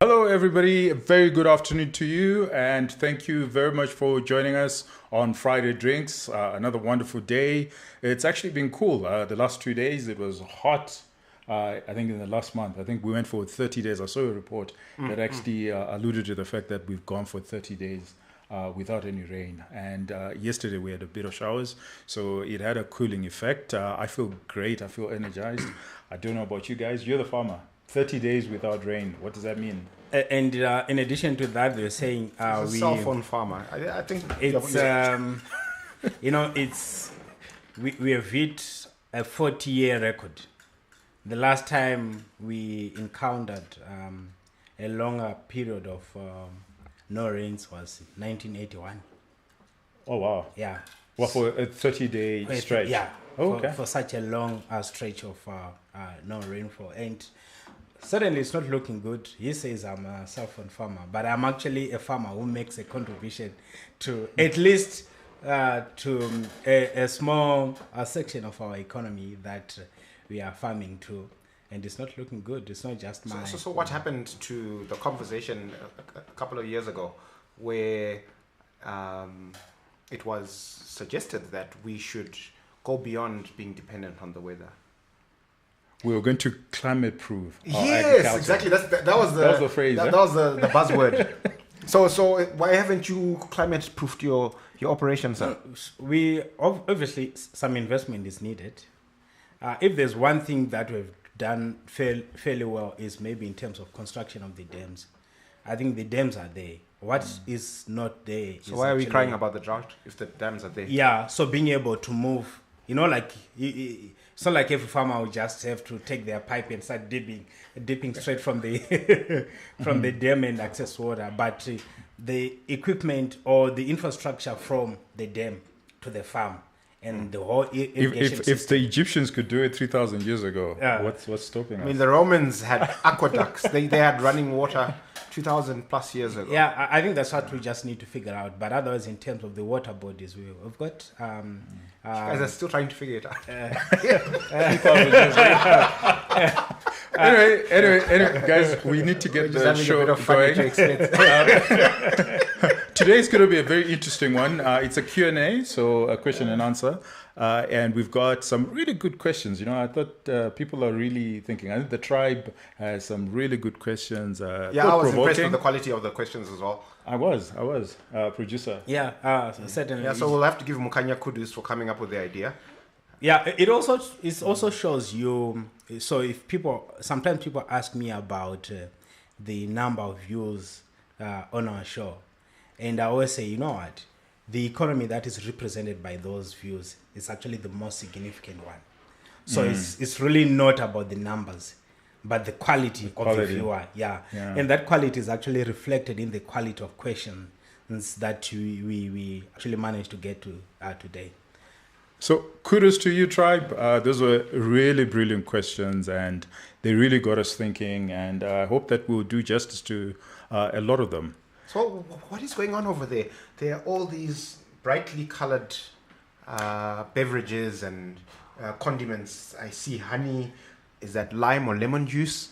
Hello, everybody. A very good afternoon to you, and thank you very much for joining us on Friday Drinks. Another wonderful day. It's actually been cool. The last 2 days, it was hot. I think in the last month, I think we went for 30 days. I saw a report that actually alluded to the fact that we've gone for 30 days without any rain. And yesterday we had a bit of showers, so it had a cooling effect. I feel great. I feel energized. I don't know about you guys. You're the farmer. 30 days without rain. What does that mean? And in addition to that, they're saying It's a cell phone farmer. I think it's we have hit a 40-year record. The last time we encountered a longer period of no rains was 1981. Oh wow! Yeah. Well, for a 30-day stretch. Yeah. Oh, okay. For such a long stretch of no rainfall, and certainly it's not looking good. He says I'm a cell phone farmer, but I'm actually a farmer who makes a contribution to at least to a small section of our economy that we are farming to, and it's not looking good. It's not just my. So what happened to the conversation a couple of years ago, where it was suggested that we should go beyond being dependent on the weather? We were going to climate-proof. Yes, exactly. That was the phrase. That was the buzzword. So why haven't you climate-proofed your operations, sir? We obviously some investment is needed. If there's one thing that we've done fairly well is maybe in terms of construction of the dams. I think the dams are there. What is not there? So why are we crying about the drought if the dams are there? Yeah. So being able to move, like. It's not like every farmer will just have to take their pipe and start dipping straight from the from the dam and access water. But the equipment or the infrastructure from the dam to the farm and the whole irrigation if the Egyptians could do it 3,000 years ago, what's stopping us? I mean, the Romans had aqueducts. they had running water 2,000 plus years ago. Yeah, I think that's what we just need to figure out. But otherwise, in terms of the water bodies, we've got. You guys are still trying to figure it out. Anyway, guys, we need to get the show going. Today is going to be a very interesting one. It's a Q&A, so a question and answer. And we've got some really good questions. I thought people are really thinking. I think the tribe has some really good questions. I was impressed with the quality of the questions as well. I was. Producer. Yeah, certainly. Yeah, so we'll have to give Mukanya kudos for coming up with the idea. Yeah, it also shows you. So if sometimes people ask me about the number of views on our show, and I always say, you know what, the economy that is represented by those views is actually the most significant one. So it's really not about the numbers, but the quality of the viewer. Yeah, and that quality is actually reflected in the quality of questions that we actually managed to get to today. So kudos to you, tribe. Those were really brilliant questions, and they really got us thinking. And I hope that we'll do justice to a lot of them. So what is going on over there? There are all these brightly colored beverages and condiments. I see honey. Is that lime or lemon juice?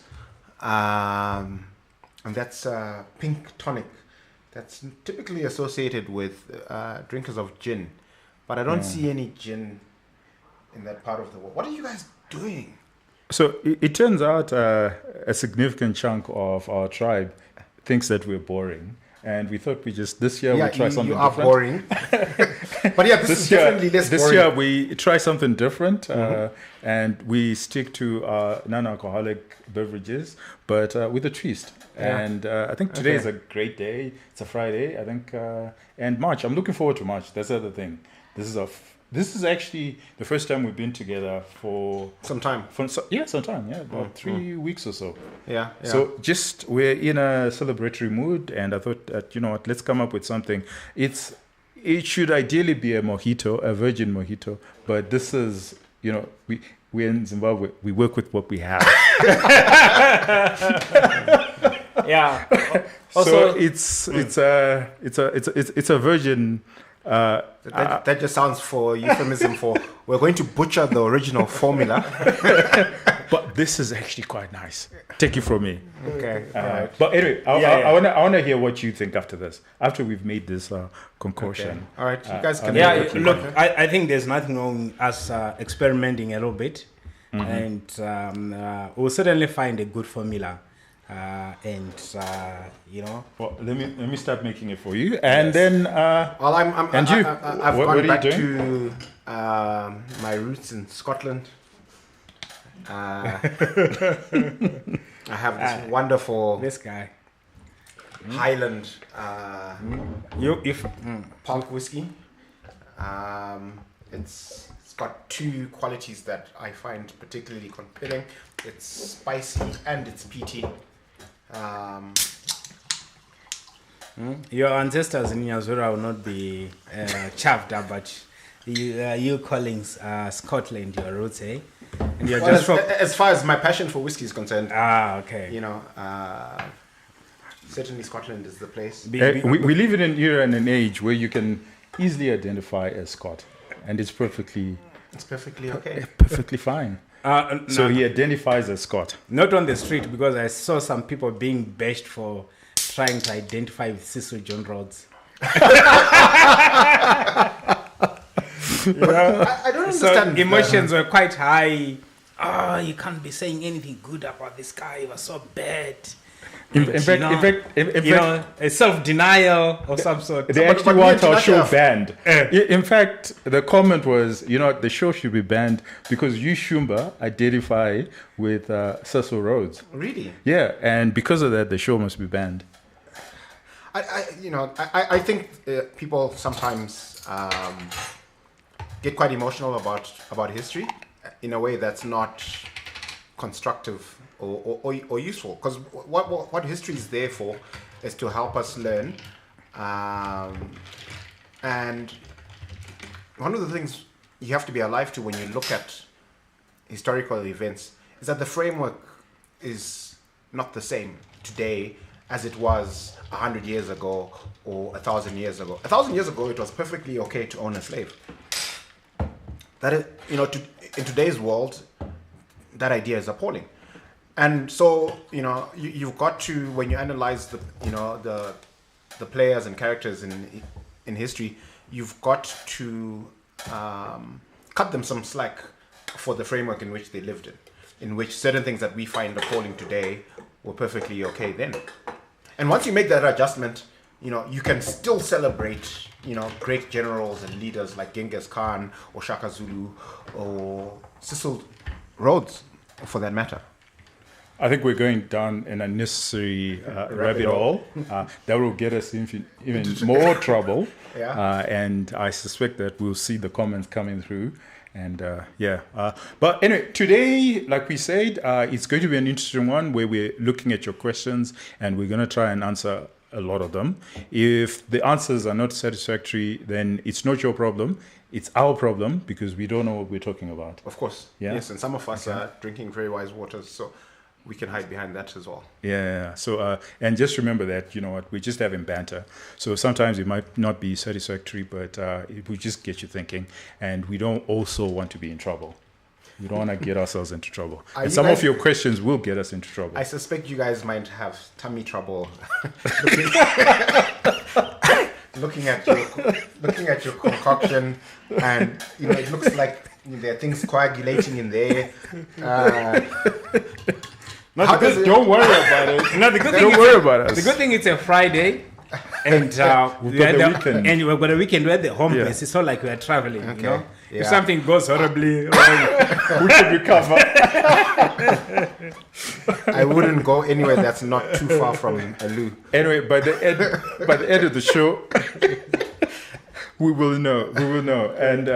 And that's pink tonic. That's typically associated with drinkers of gin. But I don't see any gin in that part of the world. What are you guys doing? So it turns out a significant chunk of our tribe thinks that we're boring. And we thought this year we'll try something different. You are boring. But yeah, this is definitely less boring. This year we try something different and we stick to non-alcoholic beverages, but with a twist. Yeah. And I think today is a great day. It's a Friday, I think. And March, I'm looking forward to March. That's the other thing. This is actually the first time we've been together for some time. About 3 weeks or so. Yeah. So we're in a celebratory mood, and I thought that, you know what, let's come up with something. It should ideally be a mojito, a virgin mojito, but this is, we're in Zimbabwe. We work with what we have. Yeah. Also, so it's a virgin. That just sounds for euphemism for we're going to butcher the original formula. but this is actually quite nice. Take it from me. Okay. All right. But anyway, Yeah. I want to hear what you think after this, after we've made this concoction. All right. You guys can. Yeah, make it. look, I think there's nothing wrong with us experimenting a little bit, and we'll certainly find a good formula. Well, let me start making it for you, and then Well, And you? I've What gone are you back doing? to my roots in Scotland. I have this wonderful This guy, Highland if punk whiskey. It's got two qualities that I find particularly compelling. It's spicy and it's peaty. your ancestors in Yazura will not be chuffed about you calling Scotland your roots, eh? And you're Well, just from as far as my passion for whiskey is concerned, okay. you know, certainly Scotland is the place. we live in an era and an age where you can easily identify as Scot, and it's perfectly okay. fine. No, So he identifies as Scot. not on the street, because I saw some people being bashed for trying to identify with Cecil John Rhodes. You know? I don't So understand. emotions were quite high. Oh, you can't be saying anything good about this guy. He was so bad. In And, fact, a self-denial of some sort. they But actually me want and our show Tinashe- banned. In fact, the comment was, the show should be banned because you, Shumba, identify with Cecil Rhodes. Really? Yeah, and because of that, the show must be banned. I think people sometimes get quite emotional about history in a way that's not constructive or useful. Because what history is there for is to help us learn. And one of the things you have to be alive to when you look at historical events is that the framework is not the same today as it was 100 years ago or 1,000 years ago. 1,000 years ago, it was perfectly okay to own a slave. That is, in today's world, that idea is appalling. And so, you've got to, when you analyze the players and characters in history, you've got to cut them some slack for the framework in which they lived in which certain things that we find appalling today were perfectly okay then. And once you make that adjustment, you can still celebrate, great generals and leaders like Genghis Khan or Shaka Zulu or Cecil Rhodes, for that matter. I think we're going down an unnecessary rabbit hole that will get us in even more trouble. Yeah. And I suspect that we'll see the comments coming through. And but anyway, today, like we said, it's going to be an interesting one where we're looking at your questions and we're going to try and answer a lot of them. If the answers are not satisfactory, then it's not your problem. It's our problem because we don't know what we're talking about. Of course. Yeah. Yes, and some of us are drinking very wise waters, so we can hide behind that as well. Yeah. So, and just remember that, we're just having banter. So sometimes it might not be satisfactory, but it will just get you thinking. And we don't also want to be in trouble. We don't want to get ourselves into trouble. And some of your questions will get us into trouble. I suspect you guys might have tummy trouble looking at your concoction, and it looks like there are things coagulating in there. Don't worry about it. No, the good thing Don't worry about us. The good thing it's a Friday, and we've got the weekend. And we've got a weekend. We're at the home Yeah. base. It's not like we're traveling. Okay. If Yeah. something goes horribly wrong, We can recover. I wouldn't go anywhere that's not too far from a loo. Anyway, by the end of the show, we will know. And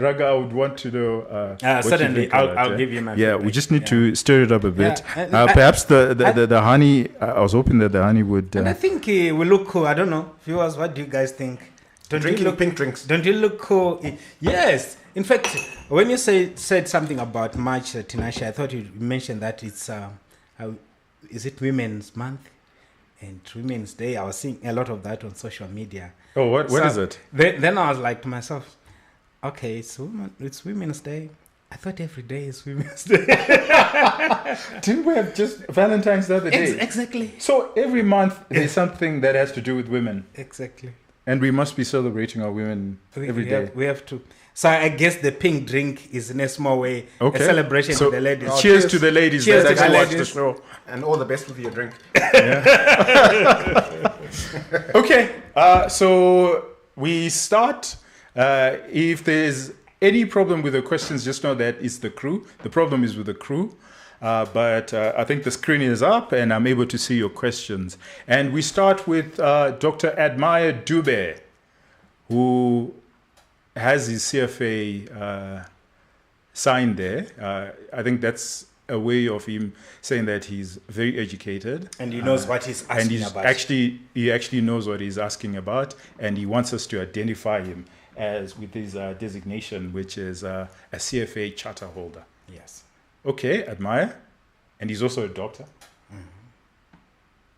Raga, I would want to know. What certainly, you think of that, I'll give you my Yeah, feedback. we just need to stir it up a bit. Yeah. Perhaps the honey. I was hoping that the honey would. and I think we look cool. I don't know, viewers. What do you guys think? Don't Drinking you look pink drinks. Don't you look cool? Yes. In fact, when you said something about March, Tinashe, I thought you mentioned that it's is it Women's Month and Women's Day. I was seeing a lot of that on social media. Oh, what is it? Then I was like to myself, okay, it's Women's Day. I thought every day is Women's Day. Didn't we have just Valentine's the other day? Exactly. So every month there's something that has to do with women. Exactly. And we must be celebrating our women every day. We have to. So I guess the pink drink is in a small way a celebration So to the ladies. Cheers to the ladies Cheers that to the actually watch the ladies. show. And all the best with your drink. Okay, so we start. If there's any problem with the questions, just know that it's the crew. The problem is with the crew. But I think the screen is up and I'm able to see your questions. And we start with Dr. Admire Dube, who has his CFA sign there. I think that's a way of him saying that he's very educated. And he knows what he's asking and he's about. He actually knows what he's asking about, and he wants us to identify him as with his designation, which is a CFA charter holder. Yes. Okay, admire. And he's also a doctor.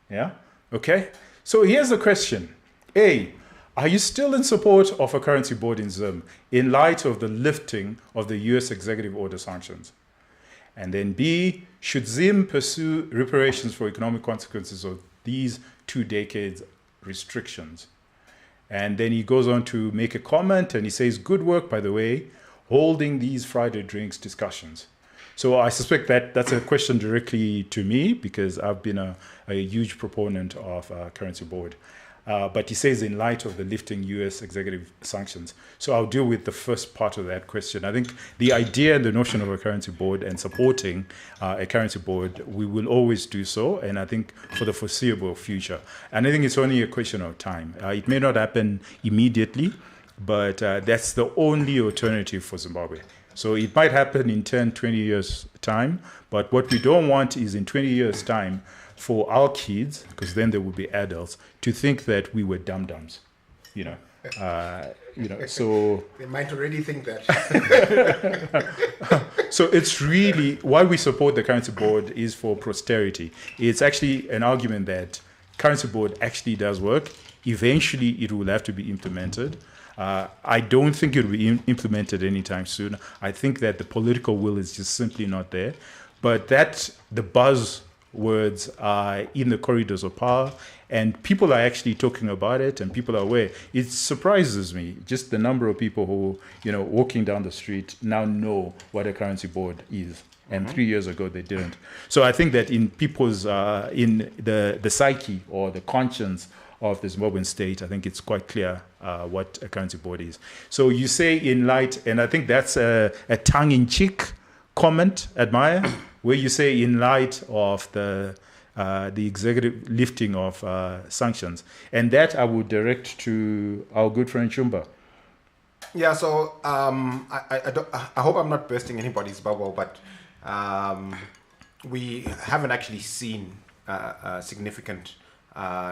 Yeah? Okay. So here's the question. A, are you still in support of a currency board in Zim in light of the lifting of the US executive order sanctions? And then B, should Zim pursue reparations for economic consequences of these 2 decades restrictions? And then he goes on to make a comment and he says, good work, by the way, holding these Friday drinks discussions. So I suspect that that's a question directly to me because I've been a huge proponent of currency board. But he says in light of the lifting US executive sanctions. So I'll deal with the first part of that question. I think the idea and the notion of a currency board and supporting a currency board, we will always do so. And I think for the foreseeable future. And I think it's only a question of time. It may not happen immediately, but that's the only alternative for Zimbabwe. So it might happen in 10, 20 years' time, but what we don't want is in 20 years' time for our kids, because then they will be adults, to think that we were dum-dums, so... They might already think that. So it's really, why we support the currency board is for posterity. It's actually an argument that currency board actually does work. Eventually, it will have to be implemented. I don't think it will be implemented anytime soon. I think that the political will is just simply not there. But that the buzzwords are in the corridors of power, and people are actually talking about it, and people are aware. It surprises me just the number of people who, walking down the street now know what a currency board is. And 3 years ago, they didn't. So I think that in people's, in the psyche or the conscience of the Zimbabwean state, I think it's quite clear what a currency board is. So you say in light, and I think that's a tongue-in-cheek comment, Admire, where you say in light of the executive lifting of sanctions. And that I would direct to our good friend Shumba. Yeah, so I hope I'm not bursting anybody's bubble, but we haven't actually seen a significant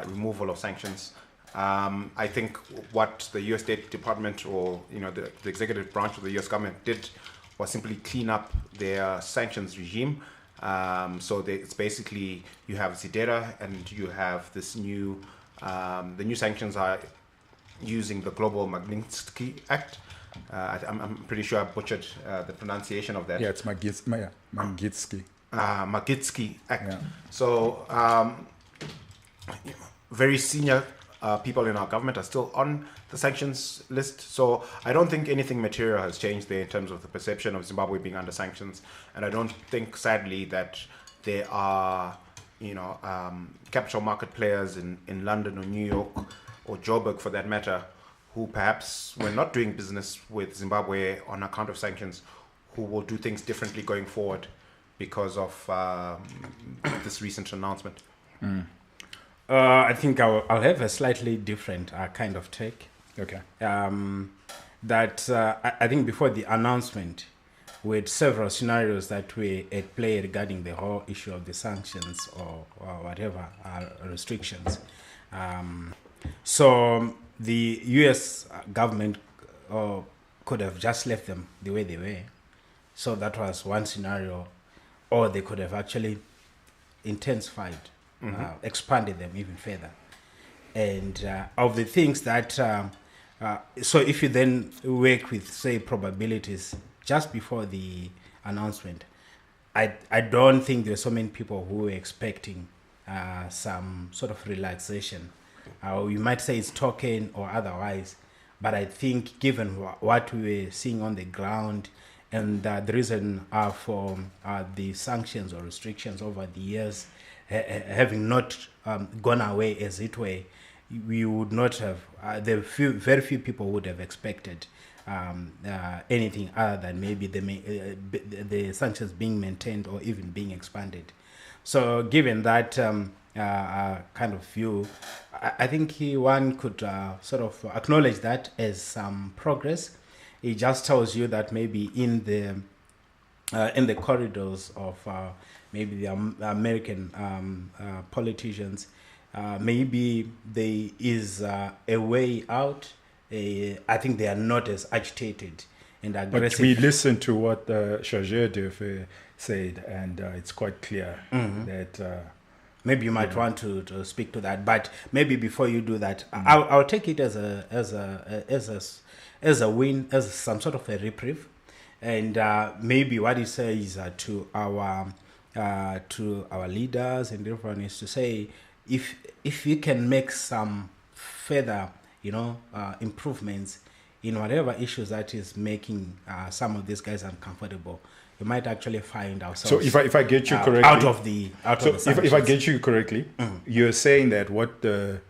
removal of sanctions. I think what the U.S. State Department or the executive branch of the U.S. government did was simply clean up their sanctions regime. So it's basically you have Zidera and you have this new the new sanctions are using the Global Magnitsky Act. I'm pretty sure I butchered the pronunciation of that. Yeah, it's Magnitsky. Magnitsky Act. Yeah. So very senior people in our government are still on the sanctions list. So I don't think anything material has changed there in terms of the perception of Zimbabwe being under sanctions. And I don't think, sadly, that there are, capital market players in London or New York or Joburg, for that matter, who perhaps were not doing business with Zimbabwe on account of sanctions, who will do things differently going forward because of this recent announcement. I think I'll have a slightly different kind of take. Okay. I think before the announcement, we had several scenarios that were at play regarding the whole issue of the sanctions or whatever restrictions. So the U.S. government could have just left them the way they were. So that was one scenario. Or they could have actually intensified, expanded them even further. And of the things that... so if you then work with, say, probabilities just before the announcement, I don't think there's so many people who were expecting some sort of relaxation. You might say it's token or otherwise, but I think given what we were seeing on the ground and the reason for the sanctions or restrictions over the years having not gone away as it were, we would not have, very few people would have expected anything other than maybe the sanctions being maintained or even being expanded. So given that kind of view, I think one could sort of acknowledge that as some progress. It just tells you that maybe in the corridors of maybe the American politicians, maybe there is a way out. I think they are not as agitated and aggressive. But we listened to what Chargeur said, and it's quite clear that... maybe you might want to speak to that, but maybe before you do that, I'll take it as a win, as some sort of a reprieve, and maybe what he says to our leaders and everyone is to say, if you can make some further improvements in whatever issues that is making some of these guys uncomfortable, you might actually find ourselves. So if I get you correctly, out of the if I get you correctly, you're saying that what the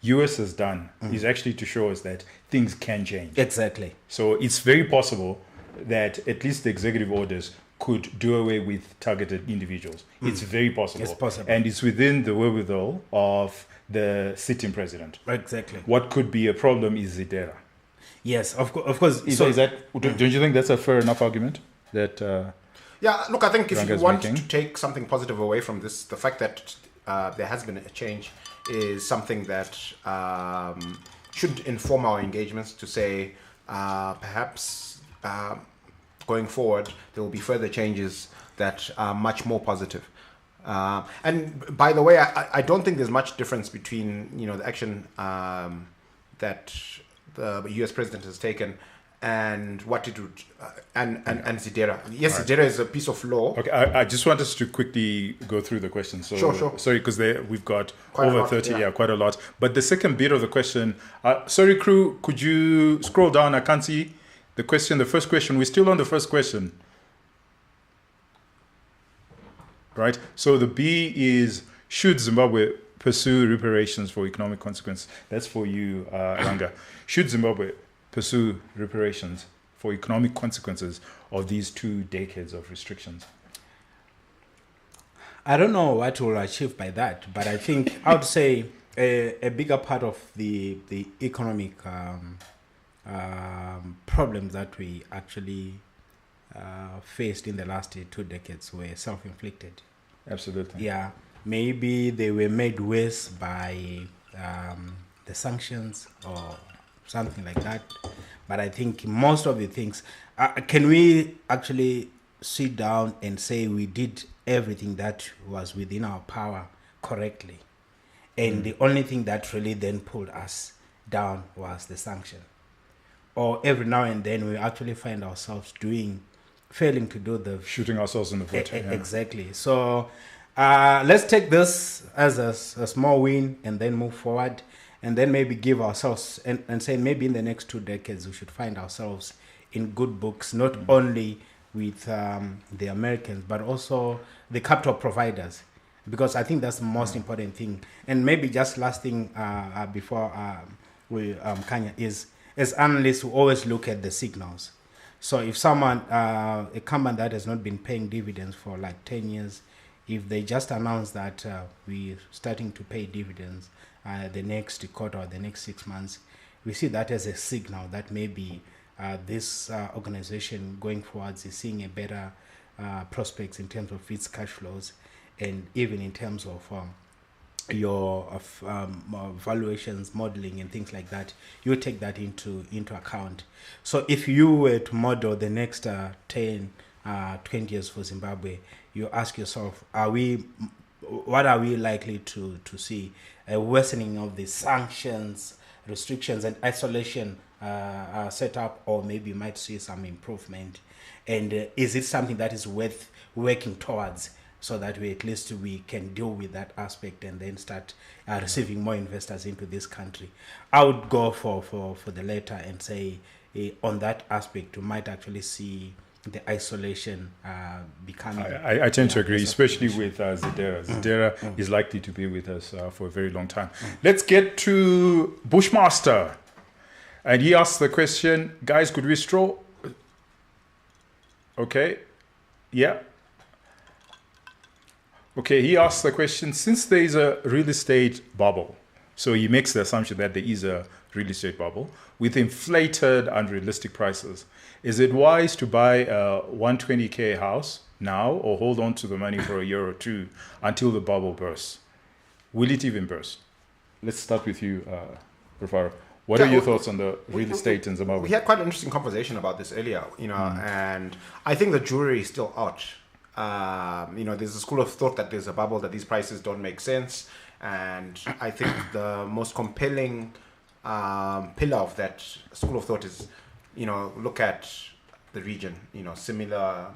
US has done is actually to show us that things can change. Exactly. So it's very possible that at least the executive orders could do away with targeted individuals. It's very possible. It's possible. And it's within the wherewithal of the sitting president. Exactly. What could be a problem is Zidera. Yes, of course. So is that, don't you think that's a fair enough argument? That yeah, look, I think if you Ranga's want making. to take something positive away from this, the fact that there has been a change is something that should inform our engagements to say perhaps going forward there will be further changes that are much more positive. And by the way, I don't think there's much difference between the action that the US president has taken and what it would and Zidera. Yes, right. Zidera is a piece of law. Okay, I just want us to quickly go through the questions. So, sure. Sorry, because we've got quite over lot, 30, quite a lot. But the second bit of the question, sorry, crew, could you scroll down? I can't see the question. The first question. We're still on the first question, right? So the B is: should Zimbabwe pursue reparations for economic consequences? That's for you, Ranga. Should Zimbabwe pursue reparations for economic consequences of these 2 decades of restrictions? I don't know what we'll achieve by that, but I think I would say a bigger part of the economic problems that we actually faced in the last 2 decades were self-inflicted. Absolutely. Yeah, maybe they were made worse by the sanctions or something like that. But I think most of the things, can we actually sit down and say we did everything that was within our power correctly? And the only thing that really then pulled us down was the sanction. Or every now and then we actually find ourselves failing to do the... shooting ourselves in the foot. Exactly. So let's take this as a small win and then move forward. And then maybe give ourselves and say maybe in the next 2 decades we should find ourselves in good books, not only with the Americans, but also the capital providers, because I think that's the most important thing. And maybe just last thing before we Kanya is, as analysts, we always look at the signals. So if someone, a company that has not been paying dividends for like 10 years, if they just announce that we're starting to pay dividends the next quarter or the next 6 months, we see that as a signal that maybe this organization going forwards is seeing a better prospects in terms of its cash flows, and even in terms of your valuations, modeling, and things like that. You take that into account. So if you were to model the next 10, 20 years for Zimbabwe, you ask yourself, what are we likely to see? A worsening of the sanctions, restrictions, and isolation setup, or maybe you might see some improvement. And is it something that is worth working towards, so that we at least we can deal with that aspect and then start receiving more investors into this country? I would go for the latter and say on that aspect we might actually see the isolation becoming. I tend to agree, especially with Zidera. Zidera is likely to be with us for a very long time. Let's get to Bushmaster. And he asked the question, guys, could we straw? Okay. Yeah. Okay, he asked the question, since there is a real estate bubble, so he makes the assumption that there is a real estate bubble with inflated unrealistic prices, is it wise to buy a 120K house now or hold on to the money for a year or two until the bubble bursts? Will it even burst? Let's start with you, Rufaro. What are your thoughts on the real estate in Zimbabwe? We had quite an interesting conversation about this earlier, and I think the jury is still out. There's a school of thought that there's a bubble, that these prices don't make sense, and I think the most compelling pillar of that school of thought is, look at the region, similar,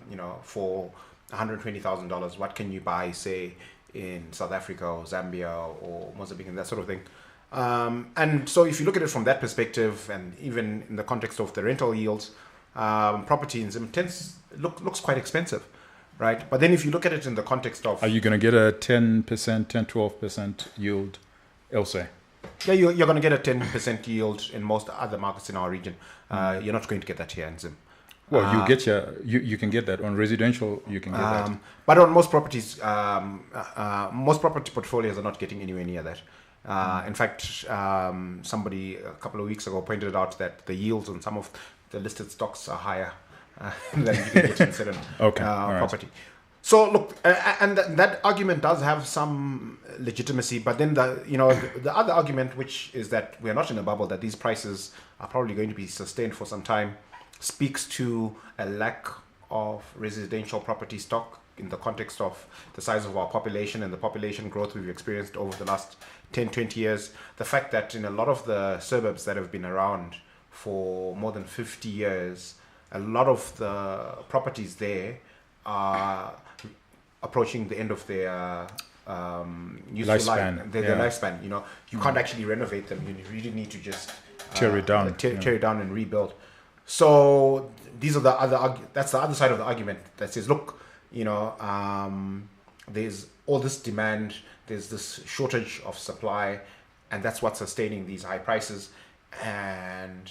for $120,000, what can you buy, say, in South Africa or Zambia or Mozambique and that sort of thing. And so if you look at it from that perspective, and even in the context of the rental yields, property in Zim looks quite expensive, right? But then if you look at it in the context of... Are you going to get a 10%, 12% yield elsewhere? Yeah, you're going to get a 10% yield in most other markets in our region. You're not going to get that here in Zim. Well, you can get that on residential. You can get that, but on most properties, most property portfolios are not getting anywhere near that. In fact, somebody a couple of weeks ago pointed out that the yields on some of the listed stocks are higher than you can get in certain property. So look, and that argument does have some legitimacy, but then the other argument, which is that we are not in a bubble, that these prices are probably going to be sustained for some time, speaks to a lack of residential property stock in the context of the size of our population and the population growth we've experienced over the last 10, 20 years. The fact that in a lot of the suburbs that have been around for more than 50 years, a lot of the properties there are approaching the end of their useful life, their lifespan. You can't actually renovate them. You really need to just tear it down, tear it down and rebuild. So these are that's the other side of the argument that says, look, there's all this demand, there's this shortage of supply, and that's what's sustaining these high prices, and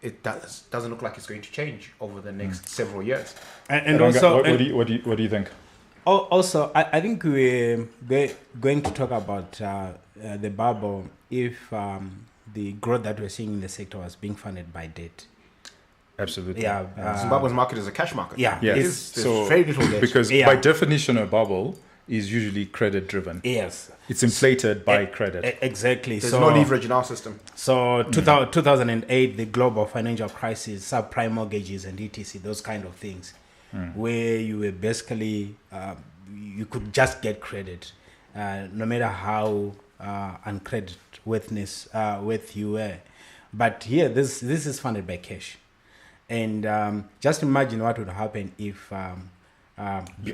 it doesn't look like it's going to change over the next several years. And also, what do you think? Also, I think we're going to talk about the bubble if the growth that we're seeing in the sector was being funded by debt. Absolutely. Yeah. Zimbabwe's market is a cash market. Yeah. Yes. There's very little debt. Because by definition, a bubble is usually credit driven. Yes. It's inflated by credit. Exactly. There's no leverage in our system. So 2008, the global financial crisis, subprime mortgages and etc., those kind of things, where you were basically, you could just get credit, no matter how uncreditworthy worth you were. But here, this is funded by cash. And just imagine what would happen if you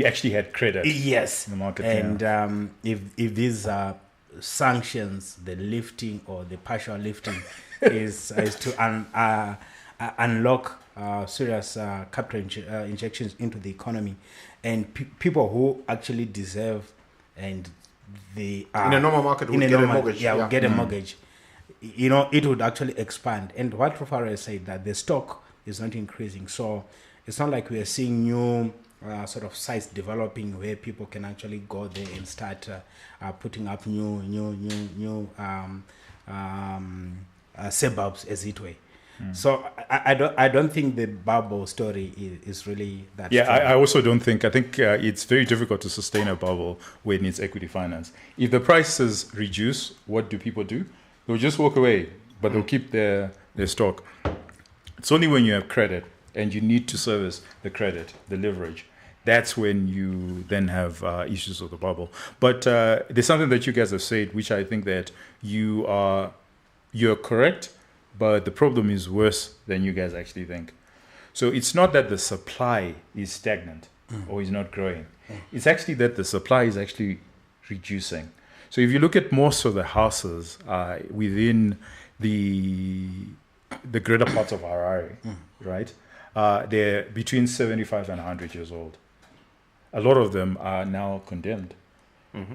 actually had credit. Yes, in the market. And if these sanctions, the lifting or the partial lifting, is to unlock serious capital injections into the economy, and people who actually deserve, and they are in a normal market would get a mortgage. Yeah, would get a mortgage. It would actually expand. And what Rufaro said, that the stock is not increasing. So it's not like we are seeing new sort of sites developing where people can actually go there and start putting up new suburbs, as it were. So I don't think the bubble story is really that. Yeah, strong. I also don't think. I think it's very difficult to sustain a bubble when it needs equity finance. If the prices reduce, what do people do? They'll just walk away, but they'll keep their stock. It's only when you have credit and you need to service the credit, the leverage, that's when you then have issues with the bubble. But there's something that you guys have said, which I think that you're correct, but the problem is worse than you guys actually think. So it's not that the supply is stagnant or is not growing. It's actually that the supply is actually reducing. So if you look at most of the houses within the greater parts of Harare, right, they're between 75 and 100 years old. A lot of them are now condemned.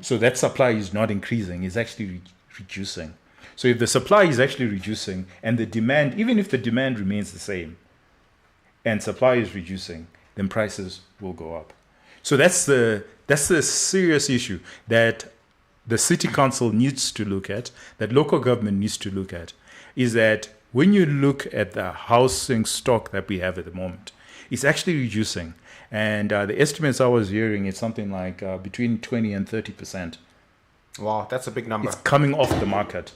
So that supply is not increasing, it's actually reducing. So if the supply is actually reducing and the demand, even if the demand remains the same and supply is reducing, then prices will go up. So that's the serious issue that the city council needs to look at, that local government needs to look at, is that when you look at the housing stock that we have at the moment, it's actually reducing. And the estimates I was hearing is something like between 20 and 30%. Wow, that's a big number. It's coming off the market.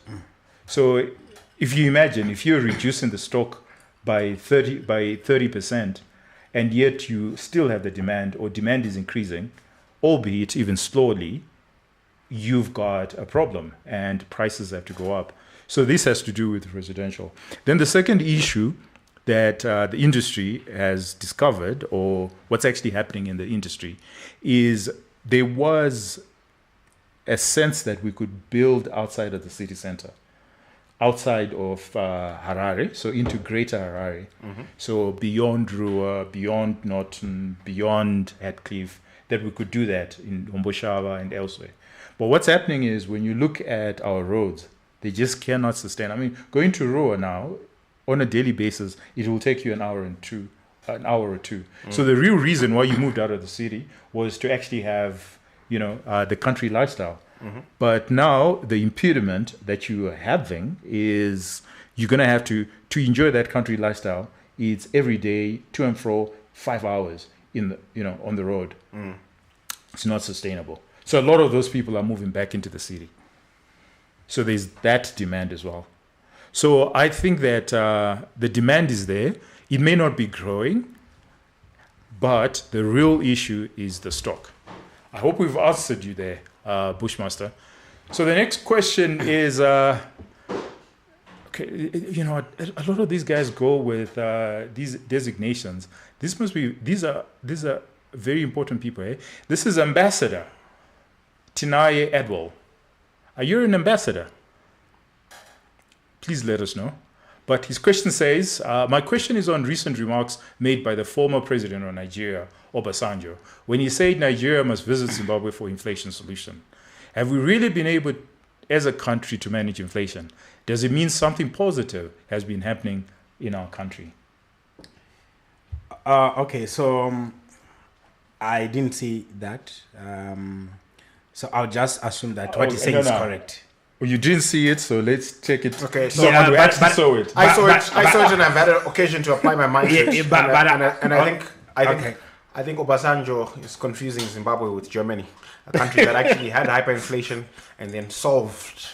So if you imagine, if you're reducing the stock by 30%, and yet you still have the demand, or demand is increasing, albeit even slowly, you've got a problem and prices have to go up. So this has to do with residential. Then the second issue that the industry has discovered, or what's actually happening in the industry, is there was a sense that we could build outside of the city center, outside of Harare, so into Greater Harare, so beyond Rua, beyond Norton, beyond Heathcliff, that we could do that in Umboshava and elsewhere. But what's happening is when you look at our roads, they just cannot sustain. I mean, going to Rua now, on a daily basis, it will take you an hour or two. So the real reason why you moved out of the city was to actually have, the country lifestyle. But now the impediment that you are having is you're going to have to enjoy that country lifestyle. It's every day to and fro, 5 hours on the road. It's not sustainable. So a lot of those people are moving back into the city. So there's that demand as well. So I think that the demand is there. It may not be growing, but the real issue is the stock. I hope we've answered you there, Bushmaster. So the next question is, okay, a lot of these guys go with these designations. These are very important people. Eh? This is Ambassador Tinaye Edwell. Are you an ambassador? Please let us know. But his question says, my question is on recent remarks made by the former president of Nigeria, Obasanjo, when he said Nigeria must visit Zimbabwe for inflation solution. Have we really been able, as a country, to manage inflation? Does it mean something positive has been happening in our country? Okay, so I didn't see that. So I'll just assume that what he's saying is correct. Well, you didn't see it, so let's take it. Okay, so someone who actually saw it. I saw it, and I've had an occasion to apply my mind. I think Obasanjo is confusing Zimbabwe with Germany, a country that actually had hyperinflation and then solved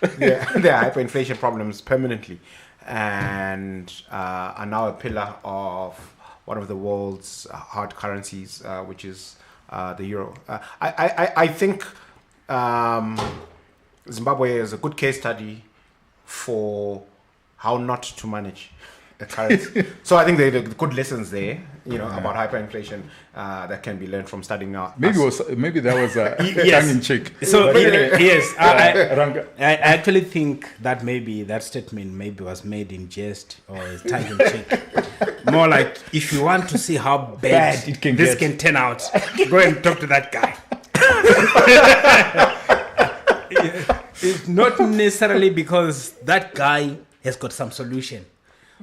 their hyperinflation problems permanently, and are now a pillar of one of the world's hard currencies, which is the euro. I think Zimbabwe is a good case study for how not to manage a currency. So I think there are good lessons there, about hyperinflation that can be learned from studying now. Maybe that was a tongue in cheek. So yes, I actually think that maybe that statement was made in jest or tongue in cheek. More like, if you want to see how bad this can turn out, go and talk to that guy. It's not necessarily because that guy has got some solution,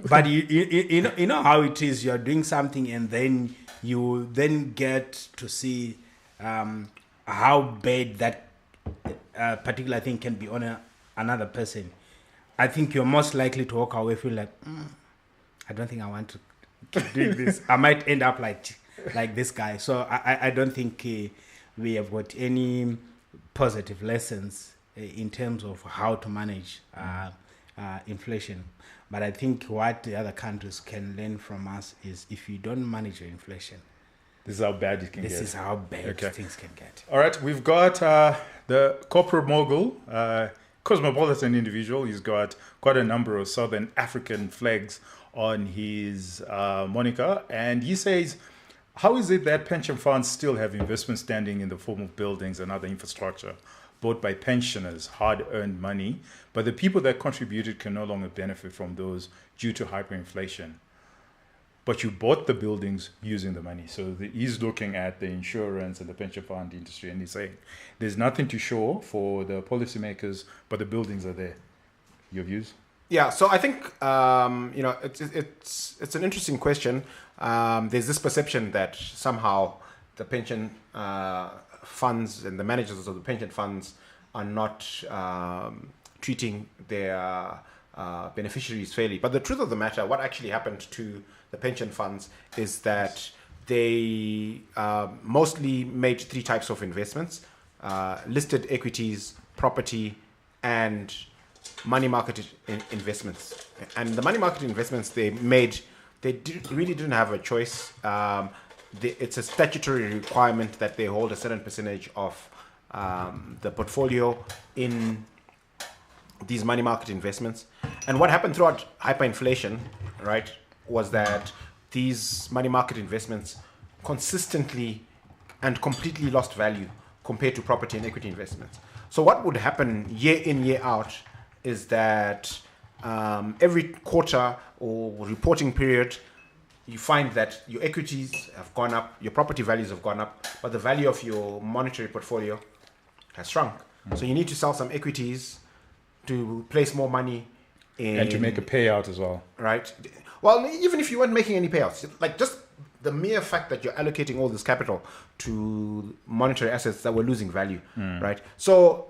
but you know how it is. You are doing something, and then you get to see how bad that particular thing can be on another person. I think you're most likely to walk away feel like, I don't think I want to do this. I might end up like this guy. So I don't think we have got any positive lessons in terms of how to manage inflation. But I think what the other countries can learn from us is, if you don't manage your inflation, this is how bad it can get. This is how bad things can get. All right, we've got the corporate mogul, cosmopolitan individual. He's got quite a number of Southern African flags on his moniker, and he says, how is it that pension funds still have investment standing in the form of buildings and other infrastructure bought by pensioners, hard-earned money, but the people that contributed can no longer benefit from those due to hyperinflation? But you bought the buildings using the money. So he's looking at the insurance and the pension fund industry, and he's saying there's nothing to show for the policymakers, but the buildings are there. Your views? Yeah, so I think it's an interesting question. There's this perception that somehow the pension funds and the managers of the pension funds are not treating their beneficiaries fairly. But the truth of the matter, what actually happened to the pension funds is that they mostly made three types of investments: listed equities, property, and money market investments. And the money market investments they made, really didn't have a choice. It's a statutory requirement that they hold a certain percentage of the portfolio in these money market investments. And what happened throughout hyperinflation, right, was that these money market investments consistently and completely lost value compared to property and equity investments. So what would happen year in, year out is that every quarter or reporting period, you find that your equities have gone up, your property values have gone up, but the value of your monetary portfolio has shrunk. So you need to sell some equities to place more money in. And to make a payout as well. Right. Well, even if you weren't making any payouts, like just the mere fact that you're allocating all this capital to monetary assets that were losing value, right? So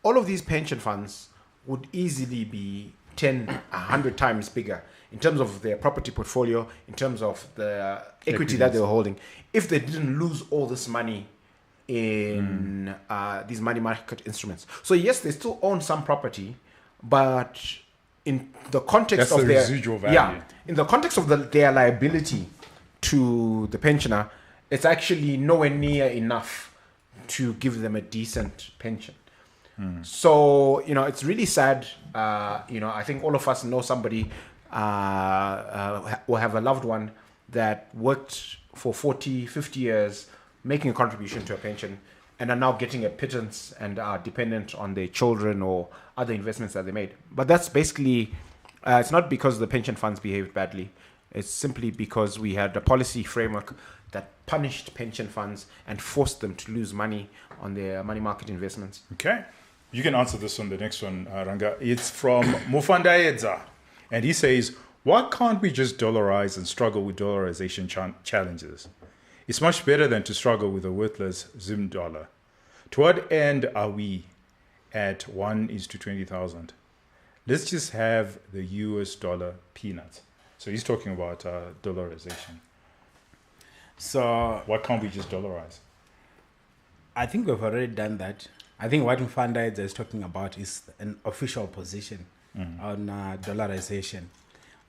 all of these pension funds would easily be 10, 100 times bigger in terms of their property portfolio, in terms of the equity that they were holding, if they didn't lose all this money in these money market instruments. So yes, they still own some property, but in the context of their residual value, in the context of their liability to the pensioner, it's actually nowhere near enough to give them a decent pension. So it's really sad. I think all of us know somebody or have a loved one that worked for 40, 50 years, making a contribution to a pension, and are now getting a pittance and are dependent on their children or other investments that they made. But that's basically, it's not because the pension funds behaved badly. It's simply because we had a policy framework that punished pension funds and forced them to lose money on their money market investments. Okay. You can answer this on the next one, Ranga. It's from Mufandaedza. And he says, why can't we just dollarize and struggle with dollarization challenges? It's much better than to struggle with a worthless Zim dollar. To what end are we at 1:20,000? Let's just have the US dollar peanuts. So he's talking about dollarization. So why can't we just dollarize? I think we've already done that. I think what Mfanda is talking about is an official position on dollarization.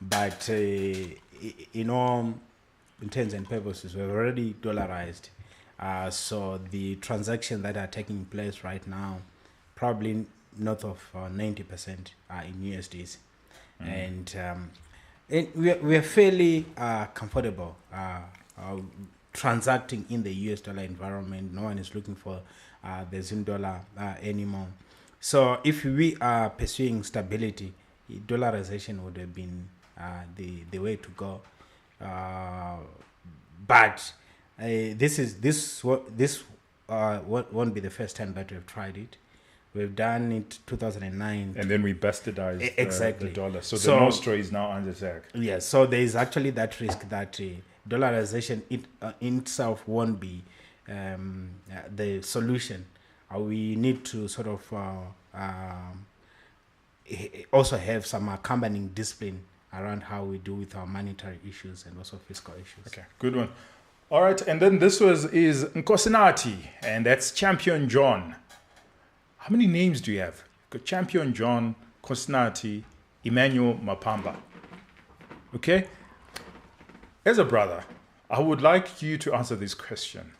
But, in all intents and purposes, we've already dollarized. So the transactions that are taking place right now, probably north of 90% are in USDs. And we're fairly comfortable transacting in the US dollar environment. No one is looking for the Zim dollar anymore. So if we are pursuing stability, dollarization would have been the way to go. But this won't be the first time that we've tried it. We've done it 2009. And then we bastardized exactly the dollar. So the Nostro is now under attack. Yes, so there is actually that risk that dollarization in itself won't be the solution. We need to sort of also have some accompanying discipline around how we do with our monetary issues and also fiscal issues. Okay, good one. All right, and then this is Nkosinati, and that's Champion John. How many names do you have? Got Champion John, Nkosinati, Emmanuel Mapamba. Okay? As a brother, I would like you to answer this question.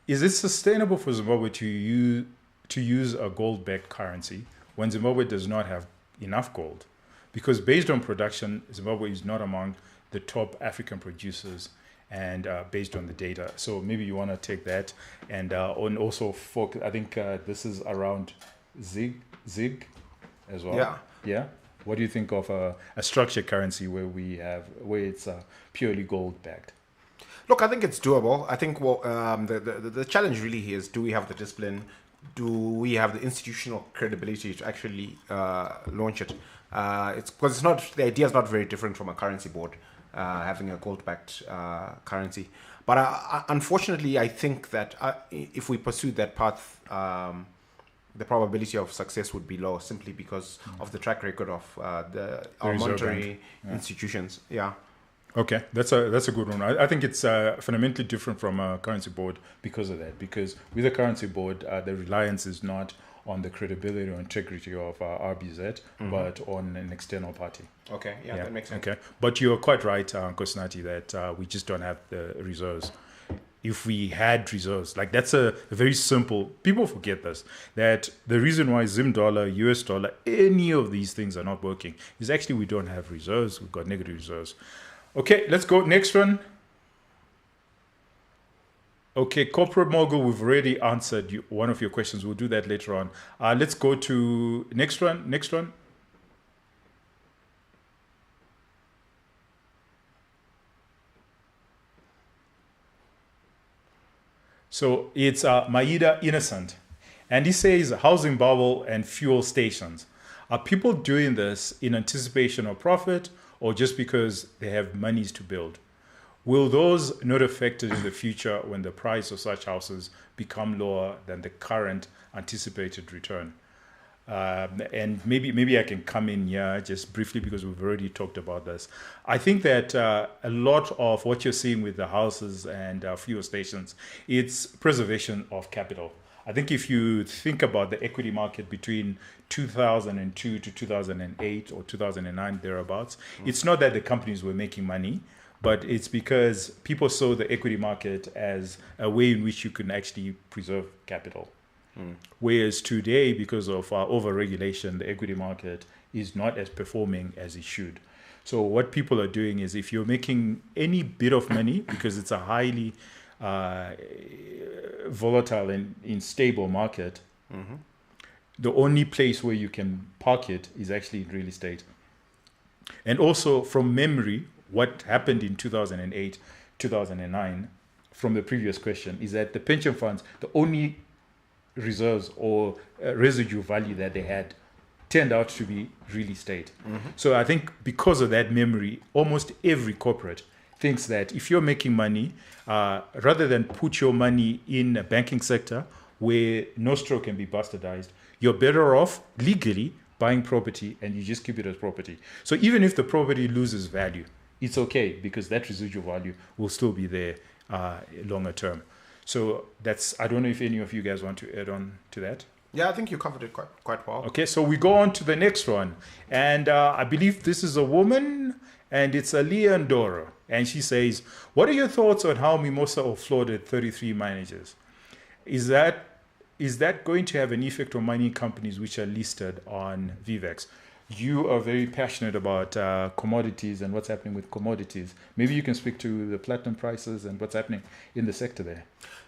Is it sustainable for Zimbabwe to use a gold-backed currency when Zimbabwe does not have enough gold? because based on production, Zimbabwe is not among the top African producers, and based on the data. So maybe you want to take that, and on also focus. I think this is around Zig as well. Yeah. Yeah. What do you think of a structured currency where it's purely gold backed? Look, I think it's doable. I think the challenge really here is, do we have the discipline? Do we have the institutional credibility to actually launch it? It's because the idea is not very different from a currency board having a gold-backed currency. But unfortunately, I think that if we pursue that path, the probability of success would be low, simply because of the track record of our monetary institutions. Yeah. Okay, that's a good one. I think it's fundamentally different from a currency board because of that. Because with a currency board, the reliance is not on the credibility or integrity of RBZ, but on an external party. Okay, yeah, that makes sense. Okay, but you're quite right, Kosnati, that we just don't have the reserves. If we had reserves, like that's a very simple, people forget this, that the reason why Zim dollar, US dollar, any of these things are not working is actually we don't have reserves, we've got negative reserves. Okay, let's go. Next one. Okay, corporate mogul, we've already answered one of your questions. We'll do that later on. Let's go to next one. Next one. So it's Maida Innocent. And he says housing bubble and fuel stations. Are people doing this in anticipation of profit or just because they have monies to build? Will those not affected in the future when the price of such houses become lower than the current anticipated return? And maybe I can come in here just briefly because we've already talked about this. I think that a lot of what you're seeing with the houses and fuel stations, it's preservation of capital. I think if you think about the equity market between 2002 to 2008 or 2009, thereabouts, it's not that the companies were making money, but it's because people saw the equity market as a way in which you can actually preserve capital. Whereas today, because of over-regulation, the equity market is not as performing as it should. So what people are doing is, if you're making any bit of money, because it's a highly volatile and unstable market, the only place where you can park it is actually in real estate. And also, from memory, what happened in 2008, 2009, from the previous question, is that the pension funds, the only reserves or residual value that they had turned out to be real estate. So I think because of that memory, almost every corporate thinks that if you're making money, rather than put your money in a banking sector where nostro can be bastardized, you're better off legally buying property and you just keep it as property. So even if the property loses value, it's okay because that residual value will still be there longer term. So that's, I don't know if any of you guys want to add on to that. Yeah, I think you covered it quite well. Okay, so we go on to the next one. And I believe this is a woman, and it's Aliyah Ndoro. And she says, what are your thoughts on how Mimosa offloaded 33 managers? Is that going to have an effect on mining companies which are listed on VVEX? You are very passionate about commodities and what's happening with commodities. Maybe you can speak to the platinum prices and what's happening in the sector there.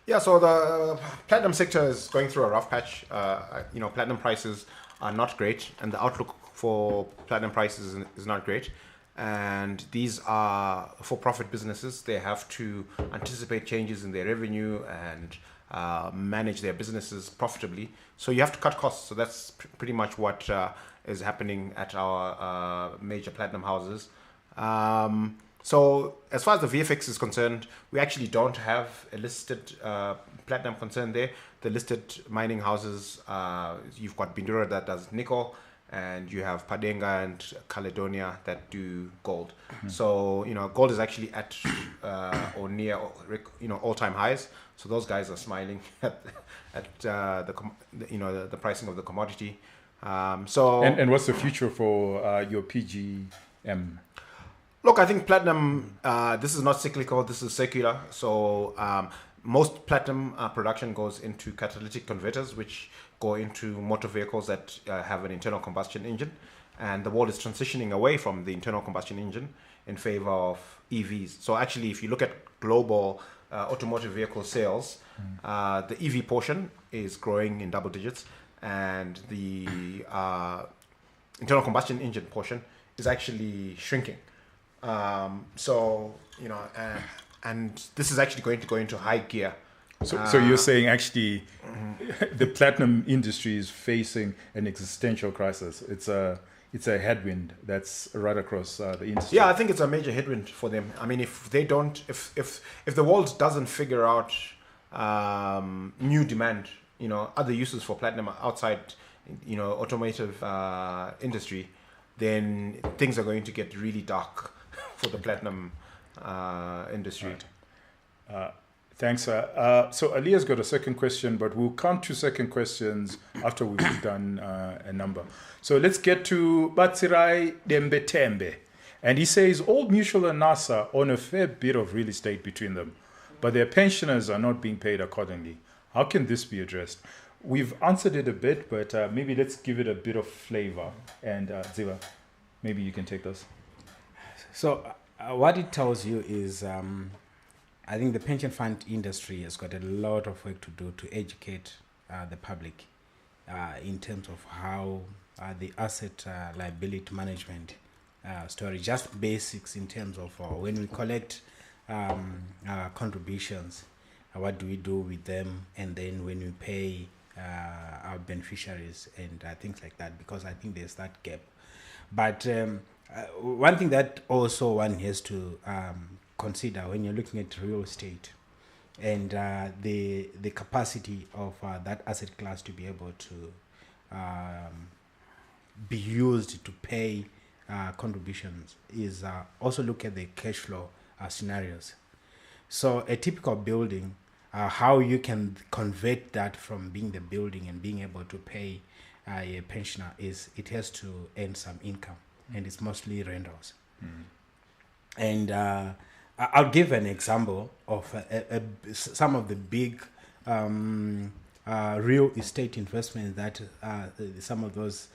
Yeah, so the platinum sector is going through a rough patch. Platinum prices are not great, and the outlook for platinum prices is not great. And these are for-profit businesses. They have to anticipate changes in their revenue and manage their businesses profitably. So you have to cut costs. So that's pretty much what is happening at our major platinum houses. So as far as the VFX is concerned, we actually don't have a listed platinum concern there. The listed mining houses, you've got Bindura that does nickel, and you have Padenga and Caledonia that do gold. So, gold is actually at or near, all-time highs. So those guys are smiling at the pricing of the commodity. And what's the future for your PGM? Look, I think platinum, this is not cyclical, this is secular. So most platinum production goes into catalytic converters, which go into motor vehicles that have an internal combustion engine. and the world is transitioning away from the internal combustion engine in favor of EVs. So actually, if you look at global automotive vehicle sales, the EV portion is growing in double digits, and the internal combustion engine portion is actually shrinking. So, you know, and this is actually going to go into high gear. So you're saying actually the platinum industry is facing an existential crisis. It's a headwind that's right across the industry. Yeah, I think it's a major headwind for them. I mean, if they don't, if the world doesn't figure out new demand, you know, other uses for platinum outside, you know, automotive industry, then things are going to get really dark for the platinum industry. Right. Thanks. So Alia's got a second question, but we'll come to second questions after we've done a number. So let's get to Batsirai Dembetembe. And he says, Old Mutual and NASA own a fair bit of real estate between them, but their pensioners are not being paid accordingly. How can this be addressed? We've answered it a bit, but maybe let's give it a bit of flavor. And Ziva, maybe you can take this. So what it tells you is I think the pension fund industry has got a lot of work to do to educate the public in terms of how the asset liability management story, just basics in terms of when we collect contributions, what do we do with them, and then when we pay our beneficiaries and things like that, because I think there's that gap. But one thing that also one has to consider when you're looking at real estate and the capacity of that asset class to be able to be used to pay contributions is also look at the cash flow scenarios. So a typical building, how you can convert that from being the building and being able to pay a pensioner is it has to earn some income, and it's mostly rentals. And I'll give an example of some of the big real estate investments that some of those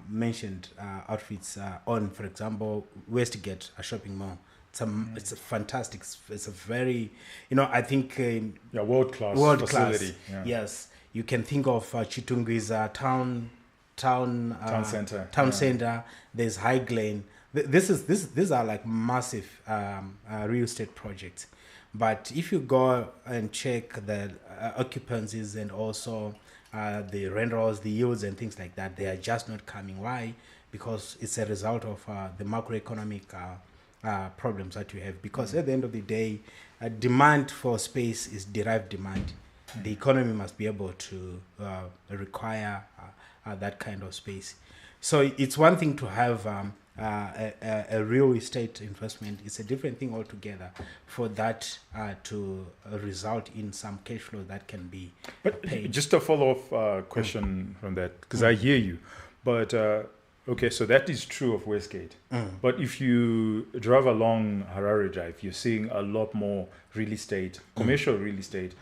mentioned outfits on. For example, Westgate, a shopping mall. It's a fantastic. It's a very, I think world class facility. Yeah. Yes, you can think of Chitungui's town center. Center. There's High Glen. These are like massive real estate projects. But if you go and check the occupancies and also the rentals, the yields and things like that, they are just not coming. Why? Because it's a result of the macroeconomic problems that you have. Because at the end of the day, demand for space is derived demand. The economy must be able to require that kind of space. So it's one thing to have a real estate investment. It's a different thing altogether for that to result in some cash flow that can be paid. Just a follow-up question from that, because I hear you. But okay, so that is true of Westgate. But if you drive along Harare Drive, you're seeing a lot more real estate, commercial real estate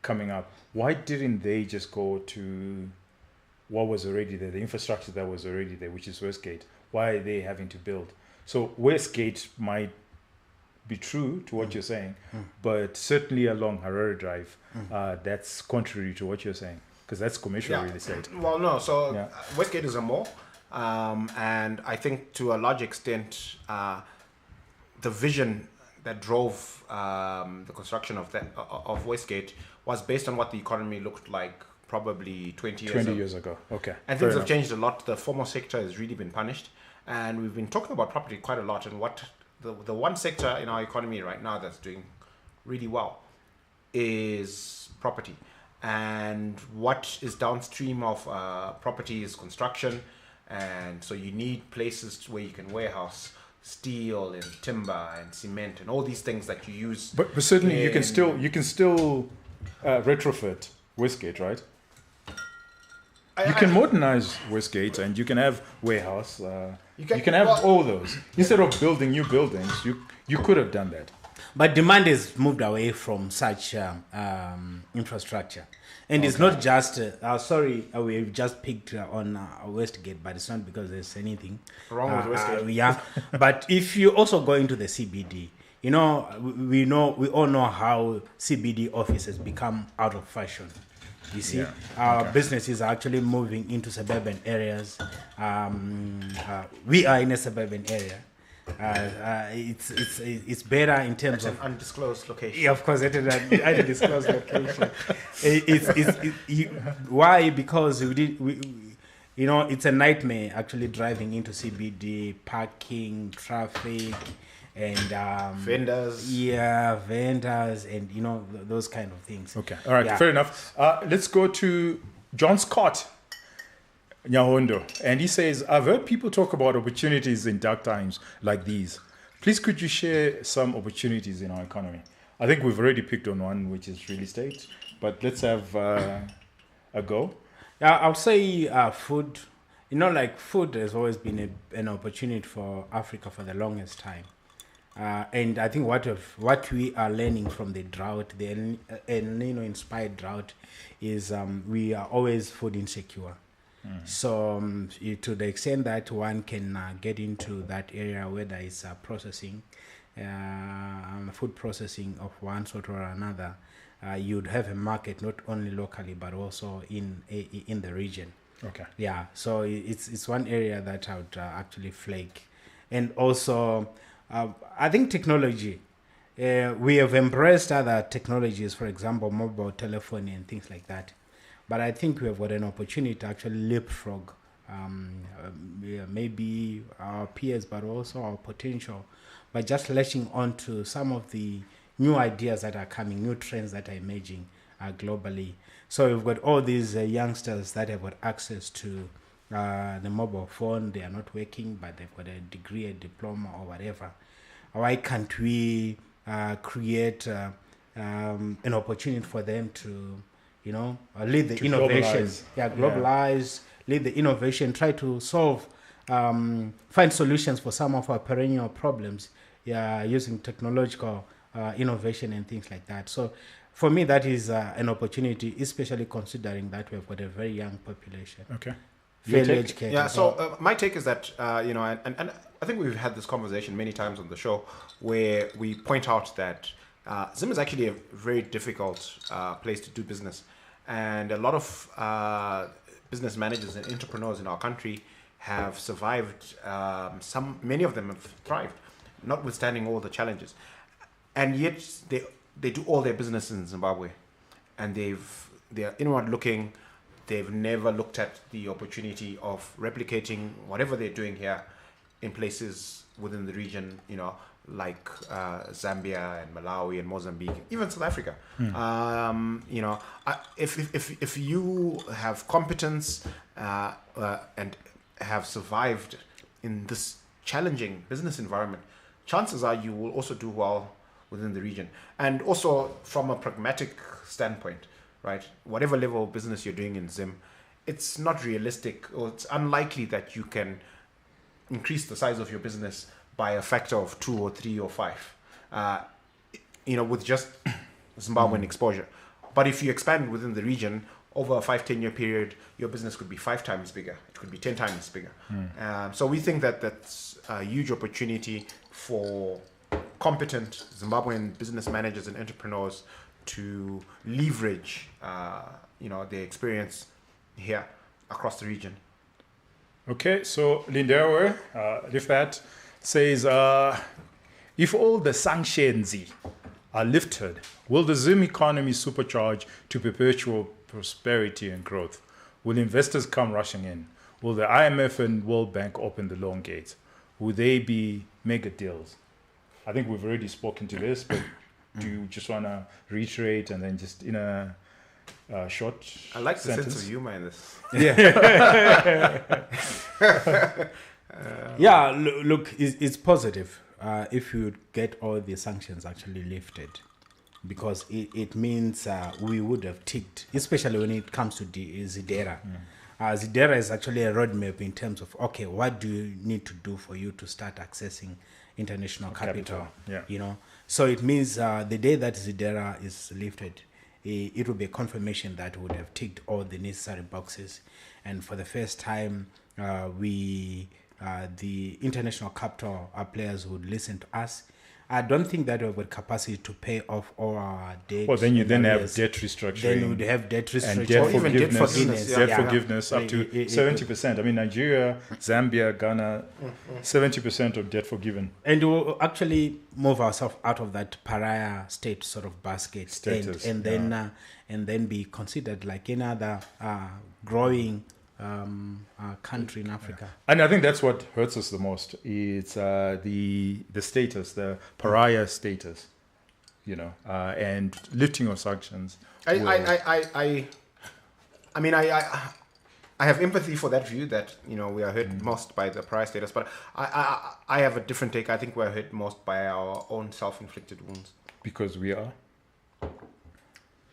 coming up. Why didn't they just go to what was already there, the infrastructure that was already there, which is Westgate? Why are they having to build? So Westgate might be true to what you're saying, but certainly along Harare Drive, that's contrary to what you're saying, because that's commercial real estate. Well, no. So Westgate is a mall, and I think to a large extent, the vision that drove the construction of Westgate was based on what the economy looked like probably 20 years ago. Okay. And things have changed a lot. The formal sector has really been punished. And we've been talking about property quite a lot. And what the one sector in our economy right now that's doing really well is property. And what is downstream of property is construction. And so you need places where you can warehouse steel and timber and cement and all these things that you use. But certainly you can still retrofit Westgate, right? You can modernize Westgate and you can have warehouse. You can have all those. Instead of building new buildings, you could have done that. But demand has moved away from such infrastructure. And it's not just, we've just picked on Westgate, but it's not because there's anything Wrong with Westgate. yeah. But if you also go into the CBD, you know, we all know how CBD offices become out of fashion. You see, our businesses are actually moving into suburban areas. We are in a suburban area. It's better in terms of an undisclosed location. Yeah, of course, it is an undisclosed location. Why? Because it's a nightmare actually driving into CBD, parking, traffic, and vendors. Yeah, vendors, and those kind of things. Okay, all right, fair enough. Let's go to John Scott Nyahondo, and he says, I've heard people talk about opportunities in dark times like these. Please could you share some opportunities in our economy? I think we've already picked on one, which is real estate, but let's have a go. I'll say food. Food has always been an opportunity for Africa for the longest time. And I think what we are learning from the drought, the El Nino inspired drought, is we are always food insecure. So to the extent that one can get into that area, whether it's processing, food processing of one sort or another, you'd have a market not only locally but also in the region. Okay. Yeah. So it's one area that I would actually flag, and also I think technology. We have embraced other technologies, for example, mobile telephony and things like that. But I think we have got an opportunity to actually leapfrog maybe our peers, but also our potential, by just latching on to some of the new ideas that are coming, new trends that are emerging globally. So we've got all these youngsters that have got access to the mobile phone. They are not working, but they've got a degree, a diploma, or whatever. Why can't we create an opportunity for them to lead the innovation? Globalize, lead the innovation, try to solve, find solutions for some of our perennial problems, using technological innovation and things like that. So for me, that is an opportunity, especially considering that we've got a very young population. Okay. Fairly educated. Yeah, so my take is that, and I think we've had this conversation many times on the show, where we point out that Zim is actually a very difficult place to do business. And a lot of business managers and entrepreneurs in our country have survived. Many of them have thrived, notwithstanding all the challenges. And yet they do all their business in Zimbabwe, and they're inward looking. They've never looked at the opportunity of replicating whatever they're doing here in places within the region, like Zambia and Malawi and Mozambique, even South Africa. If you have competence and have survived in this challenging business environment, chances are you will also do well within the region. And also from a pragmatic standpoint, right? Whatever level of business you're doing in Zim, it's not realistic, or it's unlikely that you can increase the size of your business by a factor of 2 or 3 or 5, with just Zimbabwean exposure. But if you expand within the region over a 5-10 year period, your business could be 5 times bigger. It could be 10 times bigger. So we think that that's a huge opportunity for competent Zimbabwean business managers and entrepreneurs to leverage, their experience here across the region. Okay, so Lindewe, if that says, if all the sanctions are lifted, will the Zim economy supercharge to perpetual prosperity and growth? Will investors come rushing in? Will the IMF and World Bank open the loan gates? Will they be mega deals? I think we've already spoken to this, but do you just want to reiterate and then just in a short I like the sentence? sense of humor in this. Yeah. Look, it's positive if you get all the sanctions actually lifted, because it means we would have ticked, especially when it comes to Zidera. Zidera is actually a roadmap in terms of, okay, what do you need to do for you to start accessing international capital. Yeah. You know, so it means the day that Zidera is lifted, it will be a confirmation that would have ticked all the necessary boxes, and for the first time, the international capital players would listen to us. I don't think that we've got capacity to pay off all our debt. Well, then you then have arrears. debt restructuring. Then we would have debt restructuring. And debt Or even debt forgiveness, forgiveness, debt yeah. forgiveness up to 70%. I mean, Nigeria, Zambia, Ghana, 70% of debt forgiven. And we'll actually move ourselves out of that pariah state sort of basket Status, and then be considered like any other growing country in Africa. And I think that's what hurts us the most. It's the status, the pariah status, you know, and lifting of sanctions. I mean, I have empathy for that view that, you know, we are hurt most by the price status, but I have a different take. I think we are hurt most by our own self-inflicted wounds. Because we are.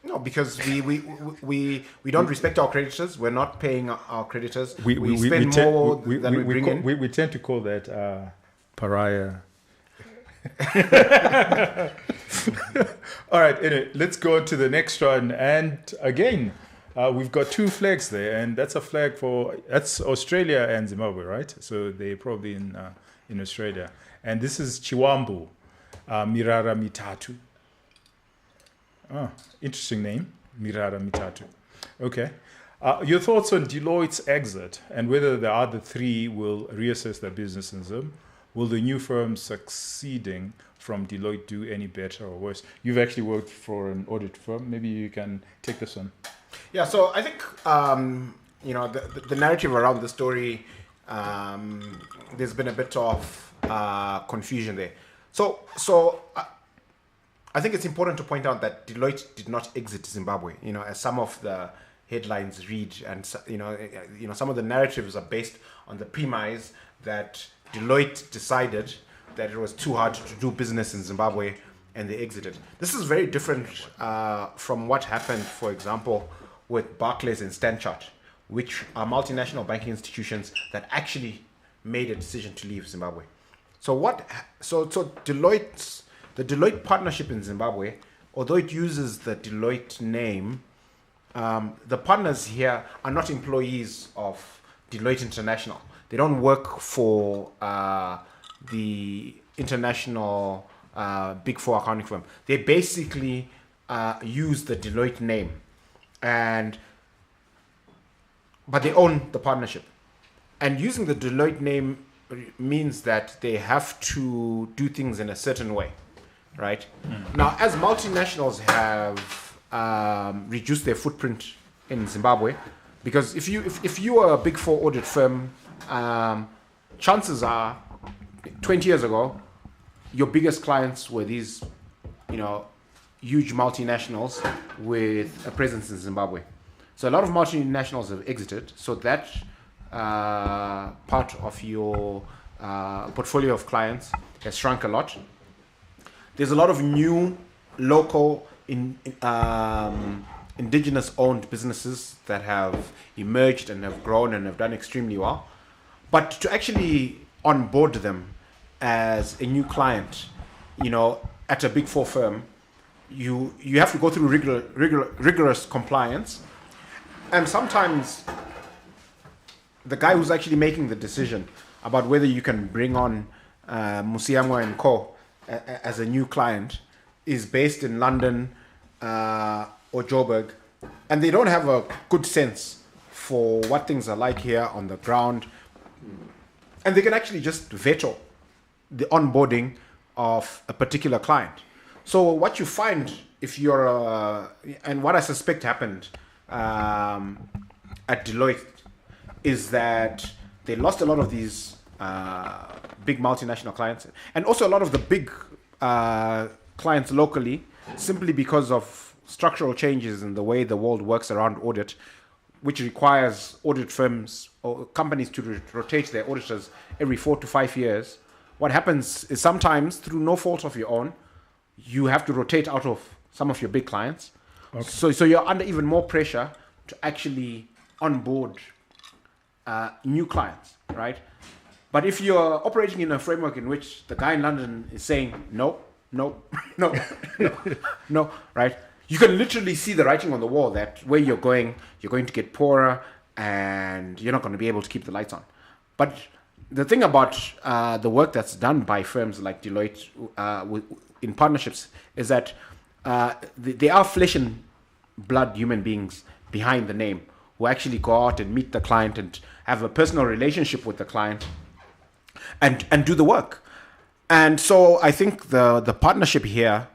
No, because we don't respect our creditors. We're not paying our creditors. We spend more than we bring in. We tend to call that pariah. All right, anyway, let's go on to the next one. And again, we've got two flags there, and that's a flag that's Australia and Zimbabwe, right? So they're probably in Australia. And this is Chiwambu, Mirara Mitatu. Oh, interesting name, Mirara Mitatu. Okay. Your thoughts on Deloitte's exit and whether the other three will reassess their business in Zim? Will the new firm succeeding from Deloitte do any better or worse? You've actually worked for an audit firm. Maybe you can take this one. Yeah, so I think, you know, the narrative around the story, there's been a bit of confusion there. So I think it's important to point out that Deloitte did not exit Zimbabwe, you know, as some of the headlines read, and you know, some of the narratives are based on the premise that Deloitte decided that it was too hard to do business in Zimbabwe and they exited. This is very different from what happened, for example, with Barclays and Stanchart, which are multinational banking institutions that actually made a decision to leave Zimbabwe. So the Deloitte partnership in Zimbabwe, although it uses the Deloitte name, the partners here are not employees of Deloitte International. They don't work for the international Big Four accounting firm. They basically use the Deloitte name, but they own the partnership. And using the Deloitte name means that they have to do things in a certain way. Right? Now, as multinationals have reduced their footprint in Zimbabwe, because if you are a Big Four audit firm, chances are 20 years ago, your biggest clients were these, you know, huge multinationals with a presence in Zimbabwe. So a lot of multinationals have exited. So that part of your portfolio of clients has shrunk a lot. There's a lot of new local indigenous-owned businesses that have emerged and have grown and have done extremely well. But to actually onboard them as a new client, you know, at a Big Four firm, you have to go through rigorous compliance. And sometimes the guy who's actually making the decision about whether you can bring on Musiamwa and Co. as a new client is based in London or Joburg, and they don't have a good sense for what things are like here on the ground, and they can actually just veto the onboarding of a particular client. So what you find if you're and what I suspect happened at Deloitte is that they lost a lot of these big multinational clients, and also a lot of the big clients locally, simply because of structural changes in the way the world works around audit, which requires audit firms or companies to rotate their auditors every 4 to 5 years. What happens is sometimes, through no fault of your own, you have to rotate out of some of your big clients. Okay. So you're under even more pressure to actually onboard new clients, right? But if you're operating in a framework in which the guy in London is saying no, no, no, no, no, right? You can literally see the writing on the wall that where you're going to get poorer and you're not going to be able to keep the lights on. But the thing about the work that's done by firms like Deloitte in partnerships is that they are flesh and blood human beings behind the name who actually go out and meet the client and have a personal relationship with the client and do the work. And so I think the partnership here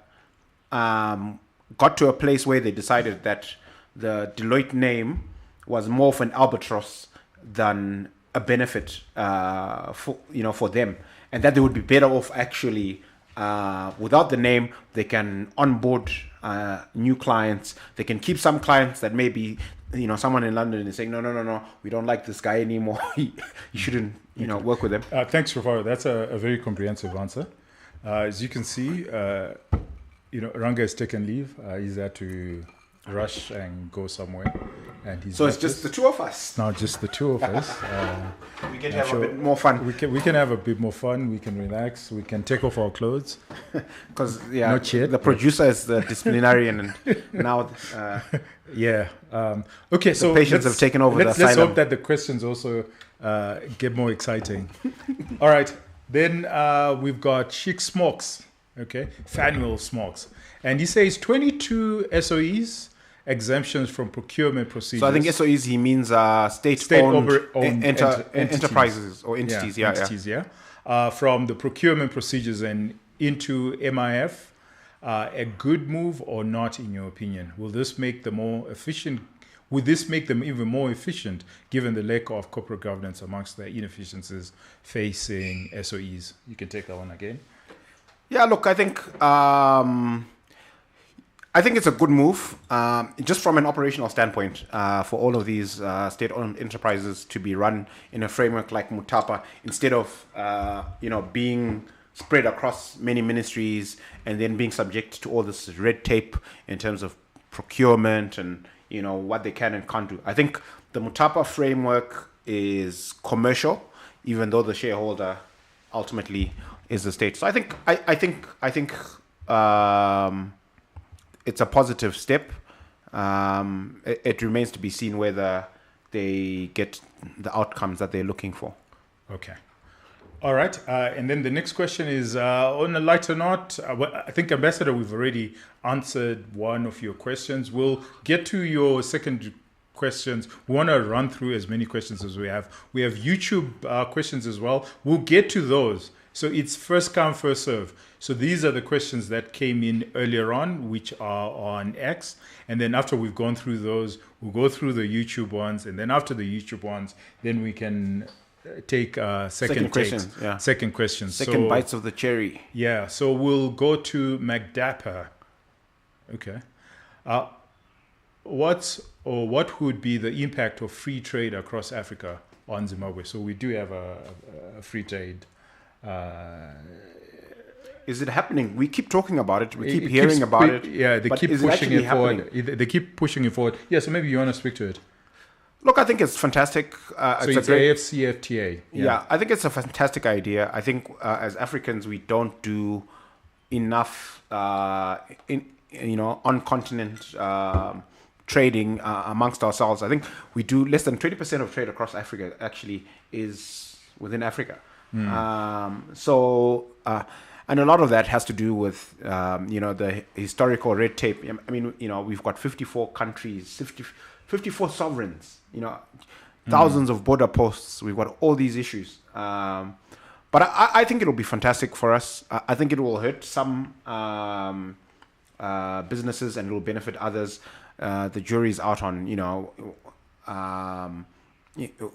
got to a place where they decided that the Deloitte name was more of an albatross than a benefit for them, and that they would be better off actually without the name. They can onboard new clients. They can keep some clients that maybe someone in London is saying no, we don't like this guy anymore. You shouldn't work with them. Thanks, Rufaro. That's a very comprehensive answer. As you can see, Ranga has taken leave. He's had to rush and go somewhere, and he's so it's just the two of us now. Just the two of us. We can have a bit more fun. We can have a bit more fun. We can relax. We can take off our clothes. Because the producer is the disciplinarian, and now okay. So the patients have taken over. Let's hope that the questions also get more exciting. All right, then we've got Chic Smokes. Okay, Fanuel Smokes, and he says 22 SOEs. Exemptions from procurement procedures. So I think SOEs he means state-owned enterprises or entities. From the procurement procedures and into MIF, a good move or not, in your opinion? Will this make them more efficient? Would this make them even more efficient, given the lack of corporate governance amongst the inefficiencies facing SOEs? You can take that one again. Yeah, look, I think it's a good move, just from an operational standpoint, for all of these state-owned enterprises to be run in a framework like Mutapa instead of being spread across many ministries and then being subject to all this red tape in terms of procurement and what they can and can't do. I think the Mutapa framework is commercial, even though the shareholder ultimately is the state. So I think. It's a positive step. It remains to be seen whether they get the outcomes that they're looking for. Okay. All right. And then the next question is on a lighter note. I think, Ambassador, we've already answered one of your questions. We'll get to your second questions. We want to run through as many questions as we have. We have YouTube questions as well. We'll get to those. So it's first come, first serve. So these are the questions that came in earlier on, which are on X. And then after we've gone through those, we'll go through the YouTube ones. And then after the YouTube ones, then we can take second questions. Second questions. Second bites of the cherry. Yeah. So we'll go to McDapper. Okay. What would be the impact of free trade across Africa on Zimbabwe? So we do have a free trade. Is it happening? We keep talking about it. We keep hearing about it. Yeah, they keep pushing it forward. They keep pushing it forward. Yeah, so maybe you want to speak to it. Look, I think it's fantastic. So it's AFCFTA. Yeah, I think it's a fantastic idea. I think as Africans, we don't do enough on continent trading amongst ourselves. I think we do less than 20% of trade across Africa actually is within Africa. And a lot of that has to do with, the historical red tape. I mean, we've got 54 countries, 54 sovereigns, thousands of border posts. We've got all these issues. But I think it'll be fantastic for us. I think it will hurt some businesses and it will benefit others. The jury's out on,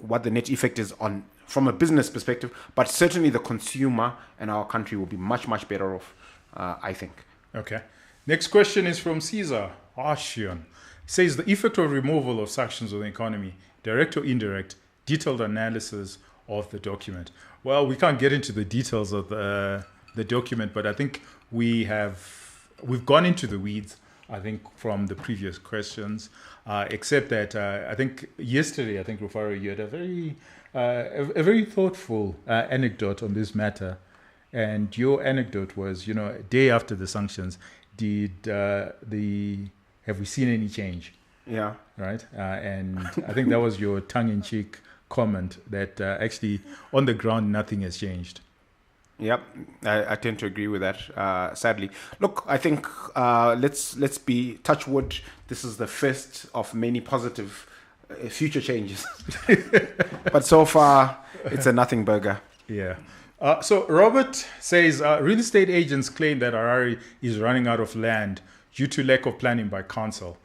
what the net effect is on from a business perspective, but certainly the consumer and our country will be much, much better off, I think. Okay. Next question is from Caesar Arshion. Says the effect of removal of sanctions on the economy, direct or indirect, detailed analysis of the document. Well, we can't get into the details of the document, but I think we've gone into the weeds I think, from the previous questions, except that I think yesterday, I think, Rufaro, you had a very thoughtful anecdote on this matter. And your anecdote was, a day after the sanctions, have we seen any change? Yeah. Right? And I think that was your tongue-in-cheek comment that actually, on the ground, nothing has changed. Yep, I tend to agree with that. Sadly, look, I think let's be touch wood. This is the first of many positive future changes, but so far it's a nothing burger. Yeah. So Robert says real estate agents claim that Harare is running out of land due to lack of planning by council,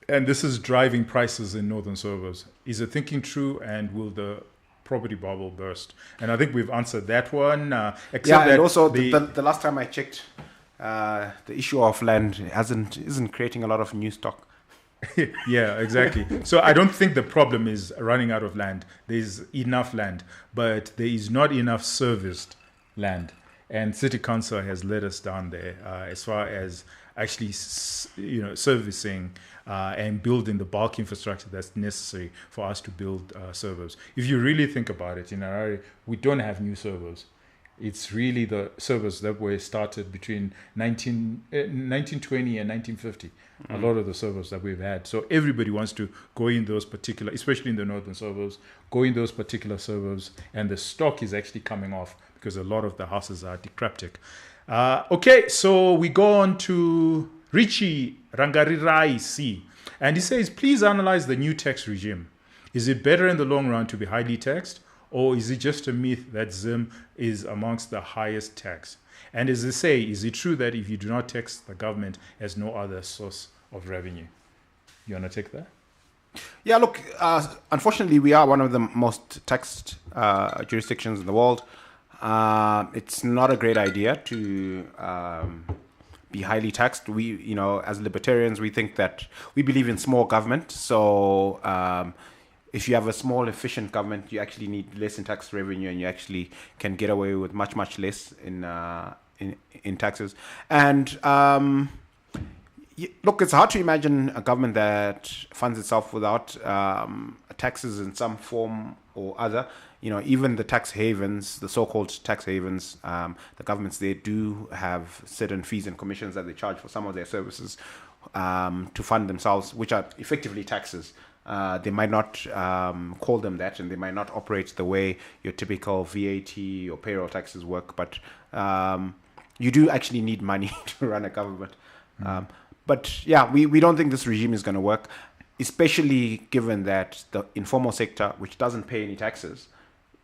and this is driving prices in northern suburbs. Is the thinking true, and will the property bubble burst? And I think we've answered that one. Except and that also the last time I checked, the issue of land isn't creating a lot of new stock. Yeah, exactly. So I don't think the problem is running out of land. There's enough land, but there is not enough serviced land. And City Council has let us down there as far as actually, servicing and building the bulk infrastructure that's necessary for us to build suburbs. If you really think about it, in Harare, we don't have new suburbs. It's really the suburbs that were started between 1920 and 1950. A lot of the suburbs that we've had. So everybody wants to go in those particular, especially in the northern suburbs, go in those particular suburbs, and the stock is actually coming off because a lot of the houses are decrepit. Okay, so we go on to Richie Rangarirai C. And he says, please analyze the new tax regime. Is it better in the long run to be highly taxed, or is it just a myth that Zim is amongst the highest tax? And as they say, is it true that if you do not tax, the government has no other source of revenue? You want to take that? Yeah, look, unfortunately, we are one of the most taxed jurisdictions in the world. It's not a great idea to be highly taxed. We, as libertarians, we think that we believe in small government. So if you have a small, efficient government, you actually need less in tax revenue, and you actually can get away with much, much less in taxes. And look, it's hard to imagine a government that funds itself without taxes in some form or other. Even the tax havens, the so-called tax havens, the governments, they do have certain fees and commissions that they charge for some of their services to fund themselves, which are effectively taxes. They might not call them that, and they might not operate the way your typical VAT or payroll taxes work, but you do actually need money to run a government. But yeah, we don't think this regime is going to work, especially given that the informal sector, which doesn't pay any taxes,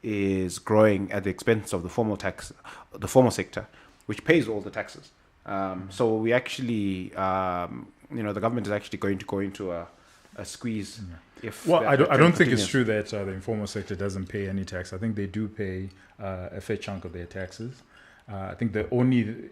is growing at the expense of the formal sector, which pays all the taxes. So we actually, the government is actually going to go into a squeeze. I don't think it's true that the informal sector doesn't pay any tax. I think they do pay a fair chunk of their taxes. I think the only,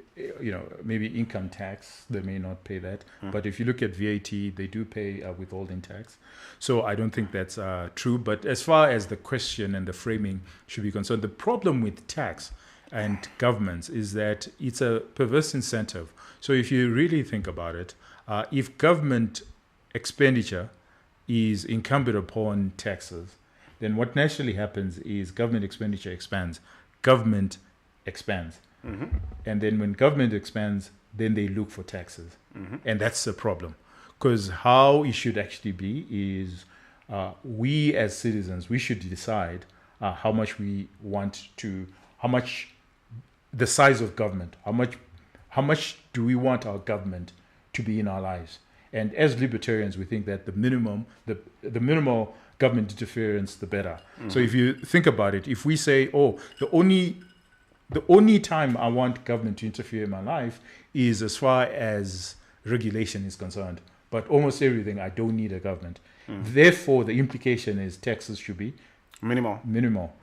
maybe income tax, they may not pay that. But if you look at VAT, they do pay withholding tax. So I don't think that's true. But as far as the question and the framing should be concerned, the problem with tax and governments is that it's a perverse incentive. So if you really think about it, if government expenditure is incumbent upon taxes, then what naturally happens is government expenditure expands, government expands. And then when government expands, then they look for taxes. And that's the problem. Because how it should actually be is we as citizens, we should decide how much we want to, how much the size of government, how much do we want our government to be in our lives. And as libertarians, we think that the minimal government interference, the better. So if you think about it, if we say, the only time I want government to interfere in my life is as far as regulation is concerned. But almost everything, I don't need a government. Therefore, the implication is taxes should be minimal.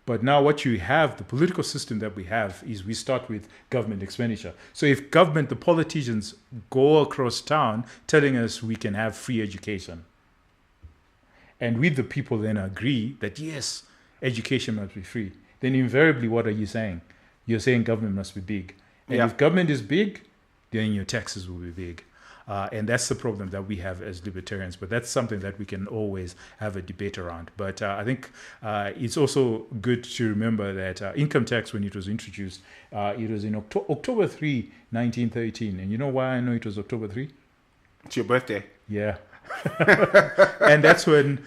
But now what you have, the political system that we have, is we start with government expenditure. So if government, the politicians go across town telling us we can have free education, and we the people then agree that yes, education must be free, then invariably what are you saying? You're saying government must be big. And if government is big, then your taxes will be big. And that's the problem that we have as libertarians. But that's something that we can always have a debate around. But I think it's also good to remember that income tax, when it was introduced, it was in October 3, 1913. And you know why I know it was October 3? It's your birthday. Yeah. And that's when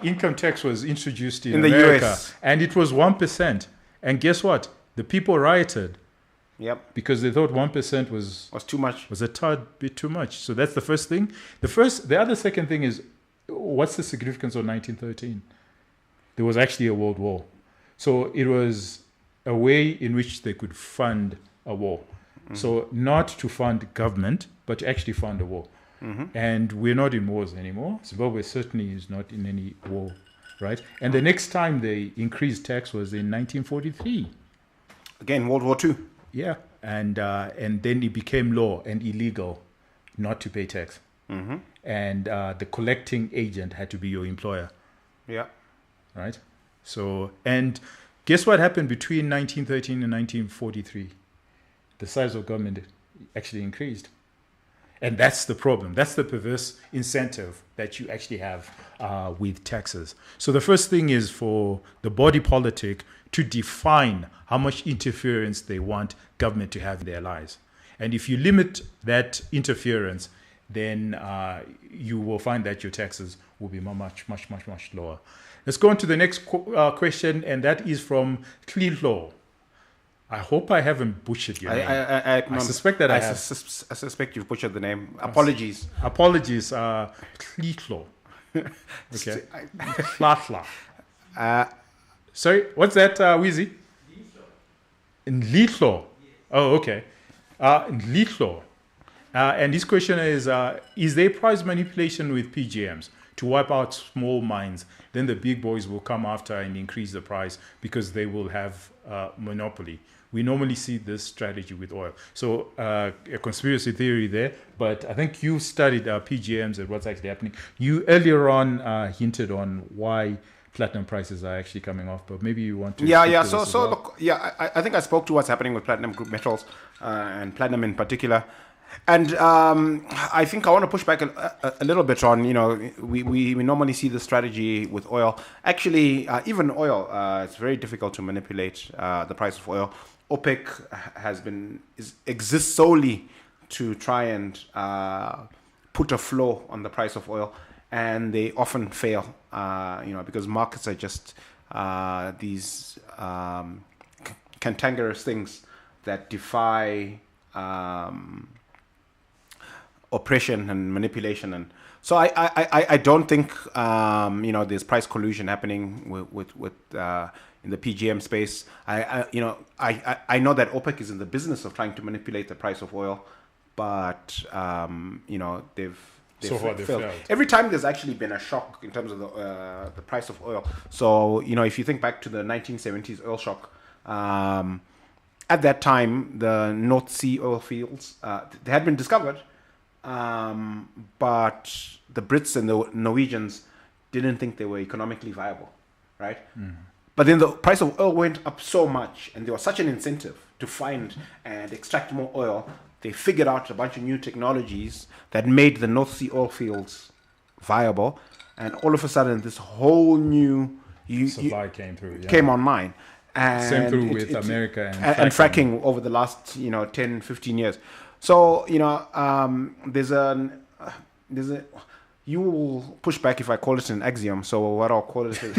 income tax was introduced in the America. US. And it was 1%. And guess what? The people rioted. Yep. Because they thought 1% was too much. Was a tad bit too much. So that's the first thing. The other second thing is, what's the significance of 1913? There was actually a world war. So it was a way in which they could fund a war. Mm-hmm. So not to fund government, but to actually fund a war. Mm-hmm. And we're not in wars anymore. Zimbabwe certainly is not in any war, right? And the next time they increased tax was in 1943. Again, World War II. Yeah, and then it became law and illegal not to pay tax. Mm-hmm. And the collecting agent had to be your employer. Yeah. Right? So, and guess what happened between 1913 and 1943? The size of government actually increased. And that's the problem. That's the perverse incentive that you actually have with taxes. So the first thing is for the body politic to define how much interference they want government to have in their lives. And if you limit that interference, then you will find that your taxes will be much lower. Let's go on to the next question, and that is from Tlilo. I hope I haven't butchered your name. I suspect that I have. I suspect you've butchered the name. Apologies. Apologies, Tlilo. Okay. Tlatla. Sorry, what's that, Wheezy? Litlo. Oh, okay. Litlo. And this question is there price manipulation with PGMs to wipe out small mines? Then the big boys will come after and increase the price because they will have monopoly. We normally see this strategy with oil. So a conspiracy theory there, but I think you studied PGMs and what's actually happening. You earlier on hinted on why platinum prices are actually coming off, but maybe you want to. Yeah. So look, I think I spoke to what's happening with platinum group metals and platinum in particular, and I think I want to push back a little bit on. We normally see the strategy with oil. Actually, even oil, it's very difficult to manipulate the price of oil. OPEC exists solely to try and put a floor on the price of oil. And they often fail, because markets are just these cantankerous things that defy oppression and manipulation. And so I don't think there's price collusion happening with in the PGM space. I know that OPEC is in the business of trying to manipulate the price of oil, but they've failed. Every time there's actually been a shock in terms of the price of oil. So, if you think back to the 1970s oil shock, at that time, the North Sea oil fields, they had been discovered, but the Brits and the Norwegians didn't think they were economically viable, right? Mm. But then the price of oil went up so much, and there was such an incentive to find and extract more oil. They figured out a bunch of new technologies that made the North Sea oil fields viable, and all of a sudden, this whole new supply came through. Yeah. Came online. And same through with America and fracking over the last 10, 15 years. So there's a you will push back if I call it an axiom. So what I'll call it is.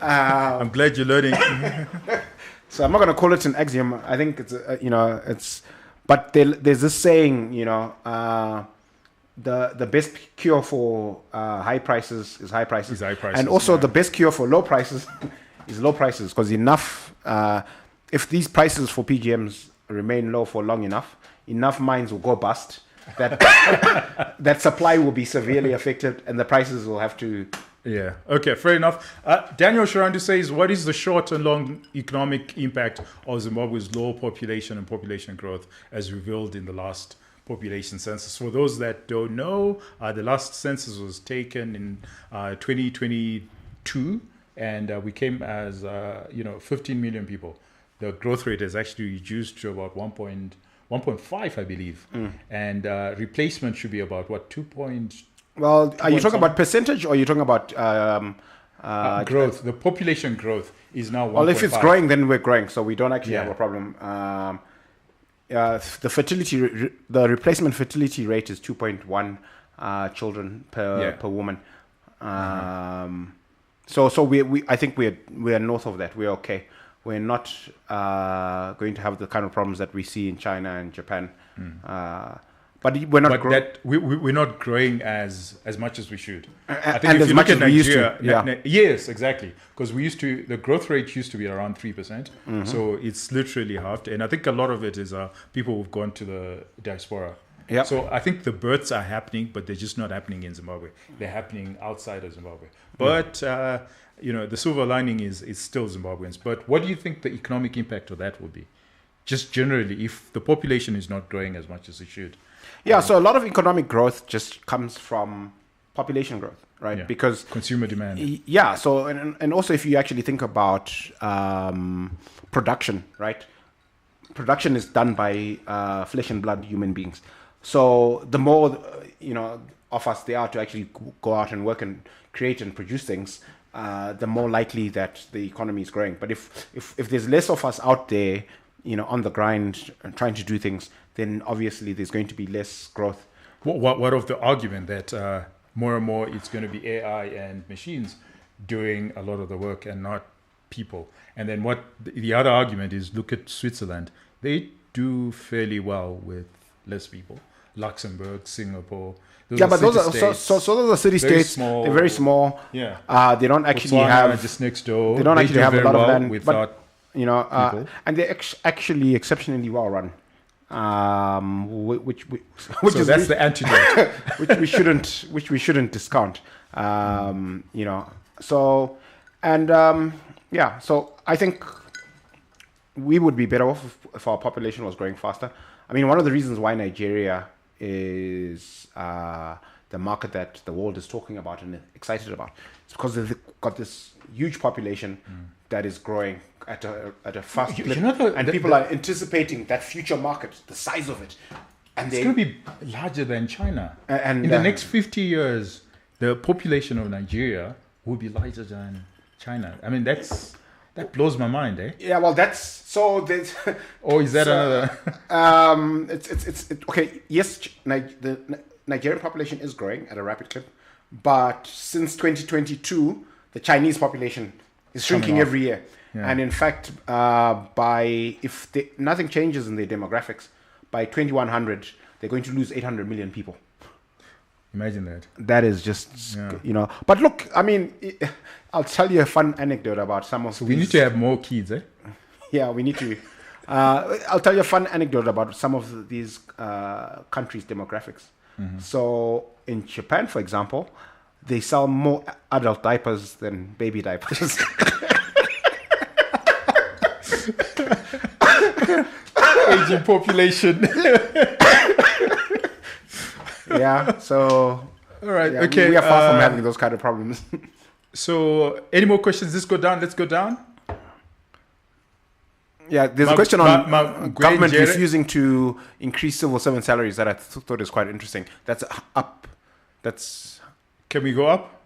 I'm glad you're learning. So I'm not going to call it an axiom. I think it's it's. But there's this saying, the best cure for high prices is high prices. And also the best cure for low prices is low prices, because if these prices for PGMs remain low for long enough mines will go bust. That supply will be severely affected, and the prices will have to. Yeah. Okay. Fair enough. Daniel Sharandu says, "What is the short and long economic impact of Zimbabwe's low population and population growth, as revealed in the last population census?" For those that don't know, the last census was taken in 2022, and we came as 15 million people. the growth rate has actually reduced to about 1.5, I believe. And replacement should be about, what, 2 point... Well, are you talking about percentage or are you talking about... growth. The population growth is now 1.5. Well, if it's growing, then we're growing. So we don't actually have a problem. The replacement fertility rate is 2.1 children per woman. So we I think we're north of that. We're okay. We're not going to have the kind of problems that we see in China and Japan. But we're not. We're not growing as much as we should. I think and if as you much look at as we used to. Nigeria, yes, exactly. Because the growth rate used to be around 3%. So it's literally halved. And I think a lot of it is people who've gone to the diaspora. Yep. So I think the births are happening, but they're just not happening in Zimbabwe. They're happening outside of Zimbabwe. But the silver lining is still Zimbabweans. But what do you think the economic impact of that will be? Just generally, if the population is not growing as much as it should. Yeah, so a lot of economic growth just comes from population growth, right? Yeah. Because consumer demand. Yeah, so and also if you actually think about production, right? Production is done by flesh and blood human beings. So the more of us there are to actually go out and work and create and produce things, the more likely that the economy is growing. But if there's less of us out there, on the grind and trying to do things, then obviously there's going to be less growth. What of the argument that more and more it's going to be AI and machines doing a lot of the work and not people? And then what the other argument is, look at Switzerland. They do fairly well with less people. Luxembourg, Singapore. But those are those are city states. They're very small. Yeah. They don't actually Botswana, have just next door. They don't actually have a lot of land without people. And they're actually exceptionally well run. Which so is that's the antidote. which we shouldn't discount. So I think we would be better off if our population was growing faster. I mean, one of the reasons why Nigeria is the market that the world is talking about and excited about is because they've got this huge population that is growing at a fast clip, and people are anticipating that future market, the size of it, and it's going to be larger than China. And in the next 50 years, the population of Nigeria will be larger than China. I mean, that blows my mind, eh? Yeah, well, that's so. Or is that another? It's okay. Yes, the Nigerian population is growing at a rapid clip, but since 2022, the Chinese population is shrinking every year. Yeah. And in fact, if nothing changes in their demographics, by 2100, they're going to lose 800 million people. Imagine that. That is just, But look, I mean, I'll tell you a fun anecdote about some of we need to have more kids, eh? Yeah, we need to. I'll tell you a fun anecdote about some of these countries' demographics. Mm-hmm. So in Japan, for example, they sell more adult diapers than baby diapers. Aging population. Yeah, so all right, okay. We are far from having those kind of problems. So, any more questions? Let's go down. Yeah, there's a question on government refusing to increase civil servant salaries that I thought is quite interesting. That's up. Can we go up?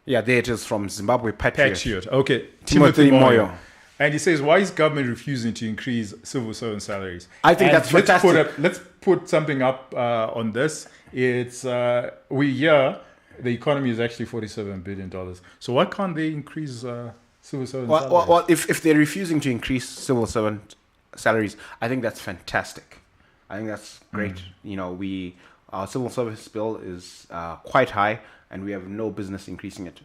Yeah, there it is from Zimbabwe Patriot. Okay, Timothy Moyo. And he says, why is government refusing to increase civil servant salaries? I think that's fantastic. Let's put something up on this. It's we hear the economy is actually $47 billion. So why can't they increase civil servant salaries? Well, if they're refusing to increase civil servant salaries, I think that's fantastic. I think that's great. Our civil service bill is quite high, and we have no business increasing it.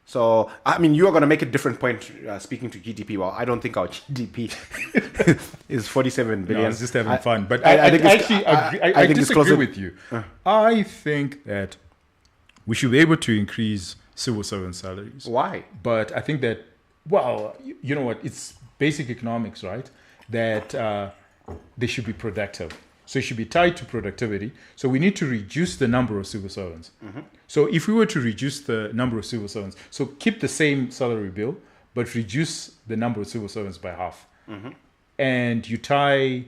So, I mean, you are going to make a different point speaking to GDP. Well, I don't think our GDP is 47 billion. No, I was just having fun. But I disagree with you. I think that we should be able to increase civil servant salaries. Why? But I think that, well, you know what? It's basic economics, right? That they should be productive. So it should be tied to productivity. So we need to reduce the number of civil servants. Mm-hmm. So if we were to reduce the number of civil servants, so keep the same salary bill, but reduce the number of civil servants by half. and you tie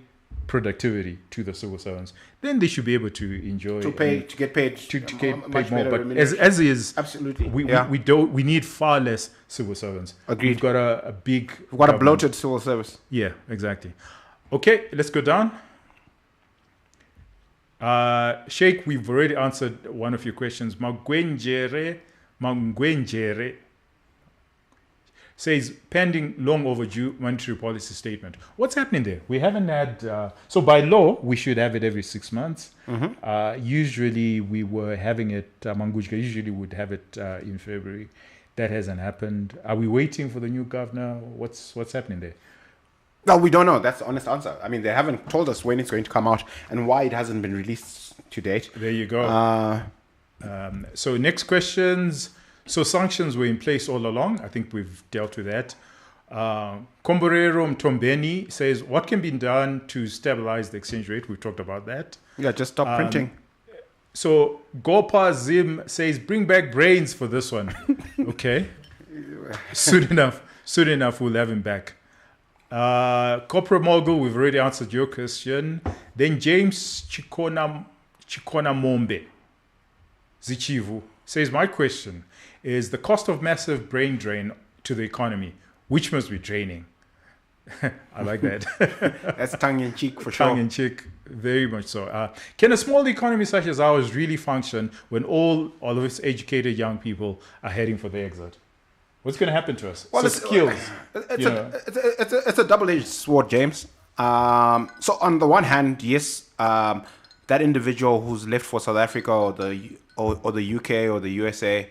productivity to the civil servants, then they should be able to enjoy to get paid to get much paid more. better But remuneration. as is, Absolutely. we need far less civil servants. Agreed. We've got a big We've got a government. bloated civil service. Yeah, exactly. Okay, let's go down. Sheikh, we've already answered one of your questions. Mangwenjere says pending long overdue monetary policy statement. What's happening there? We haven't had. So by law, we should have it every 6 months. Usually, we were having it. Mangujka usually would have it in February. That hasn't happened. Are we waiting for the new governor? What's happening there? No, we don't know. That's the honest answer. I mean, they haven't told us when it's going to come out and why it hasn't been released to date. There you go. So next questions. So sanctions were in place all along. I think we've dealt with that. Komborero Mtombeni says, what can be done to stabilize the exchange rate? We've talked about that. Yeah, just stop printing. So Gopa Zim says, bring back brains for this one. Okay. Soon enough, we'll have him back. Corporate Mogul, we've already answered your question. Then James Chikona Mombe Zichivu says, my question is the cost of massive brain drain to the economy, which must be draining. I like that. That's tongue-in-cheek for sure. Tongue-in-cheek, very much so. Can a small economy such as ours really function when all of us educated young people are heading for the exit? What's going to happen to us? Well, so it's, skills. It's a double-edged sword, James. So on the one hand, yes, that individual who's left for South Africa or the UK or the USA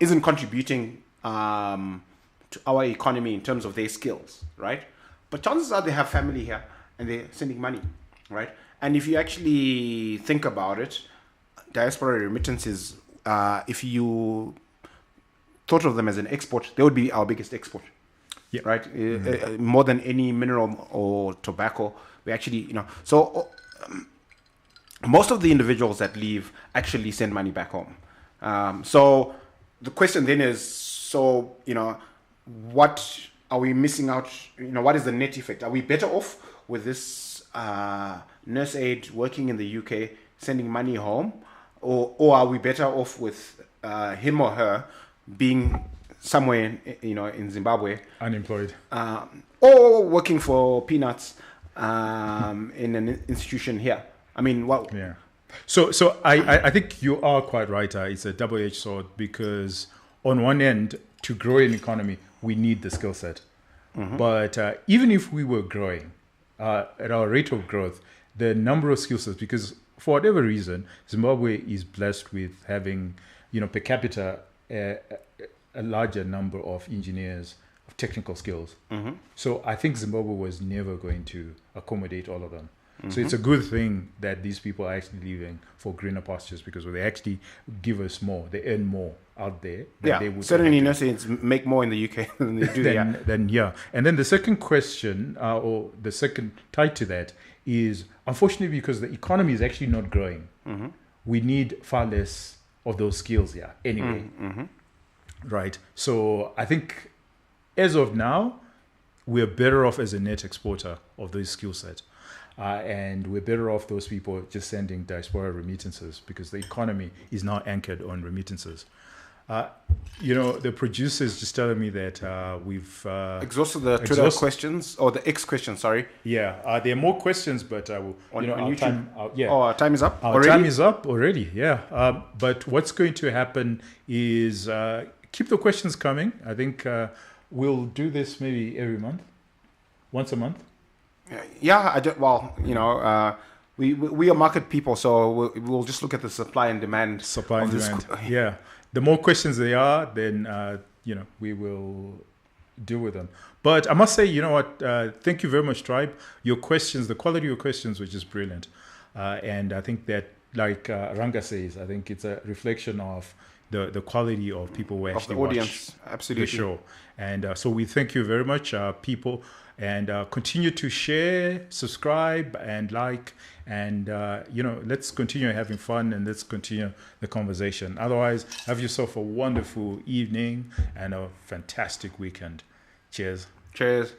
isn't contributing to our economy in terms of their skills, right? But chances are they have family here and they're sending money, right? And if you actually think about it, diaspora remittances, if you thought of them as an export, they would be our biggest export, right? More than any mineral or tobacco. We actually, so most of the individuals that leave actually send money back home. So the question then is, so, what are we missing out? What is the net effect? Are we better off with this nurse aide working in the UK sending money home, or are we better off with him or her being somewhere in Zimbabwe, unemployed, or working for peanuts in an institution here? I mean, what? Yeah. So I think you are quite right. It's a double-edged sword because on one end, to grow an economy, we need the skill set. But even if we were growing at our rate of growth, the number of skill sets, because for whatever reason, Zimbabwe is blessed with having, per capita, a larger number of engineers of technical skills. So I think Zimbabwe was never going to accommodate all of them. So it's a good thing that these people are actually leaving for greener pastures because they actually give us more. They earn more out there. Yeah, they would certainly nurses make more in the UK than they do here. Then yeah. And then the second question, or the second tied to that, is unfortunately because the economy is actually not growing, we need far less of those skills here anyway. Right. So I think as of now, we're better off as a net exporter of those skill sets. And we're better off those people just sending diaspora remittances because the economy is now anchored on remittances. The producer's just telling me that we've exhausted the Twitter questions or the X questions. Sorry. Yeah, there are more questions, but I will. On YouTube. Time, our time is up. Our time is up already. Yeah. But what's going to happen is keep the questions coming. I think we'll do this maybe every month, once a month. Yeah, we are market people, so we'll just look at the supply and demand. Yeah, the more questions there are, then we will deal with them. But I must say, you know what? Thank you very much, Tribe. Your questions, the quality of your questions, were just brilliant, and I think that, like Ranga says, I think it's a reflection of the quality of people who actually watch the show. And so we thank you very much, people. And continue to share, subscribe, and like, and let's continue having fun and let's continue the conversation. Otherwise, have yourself a wonderful evening and a fantastic weekend. Cheers. Cheers.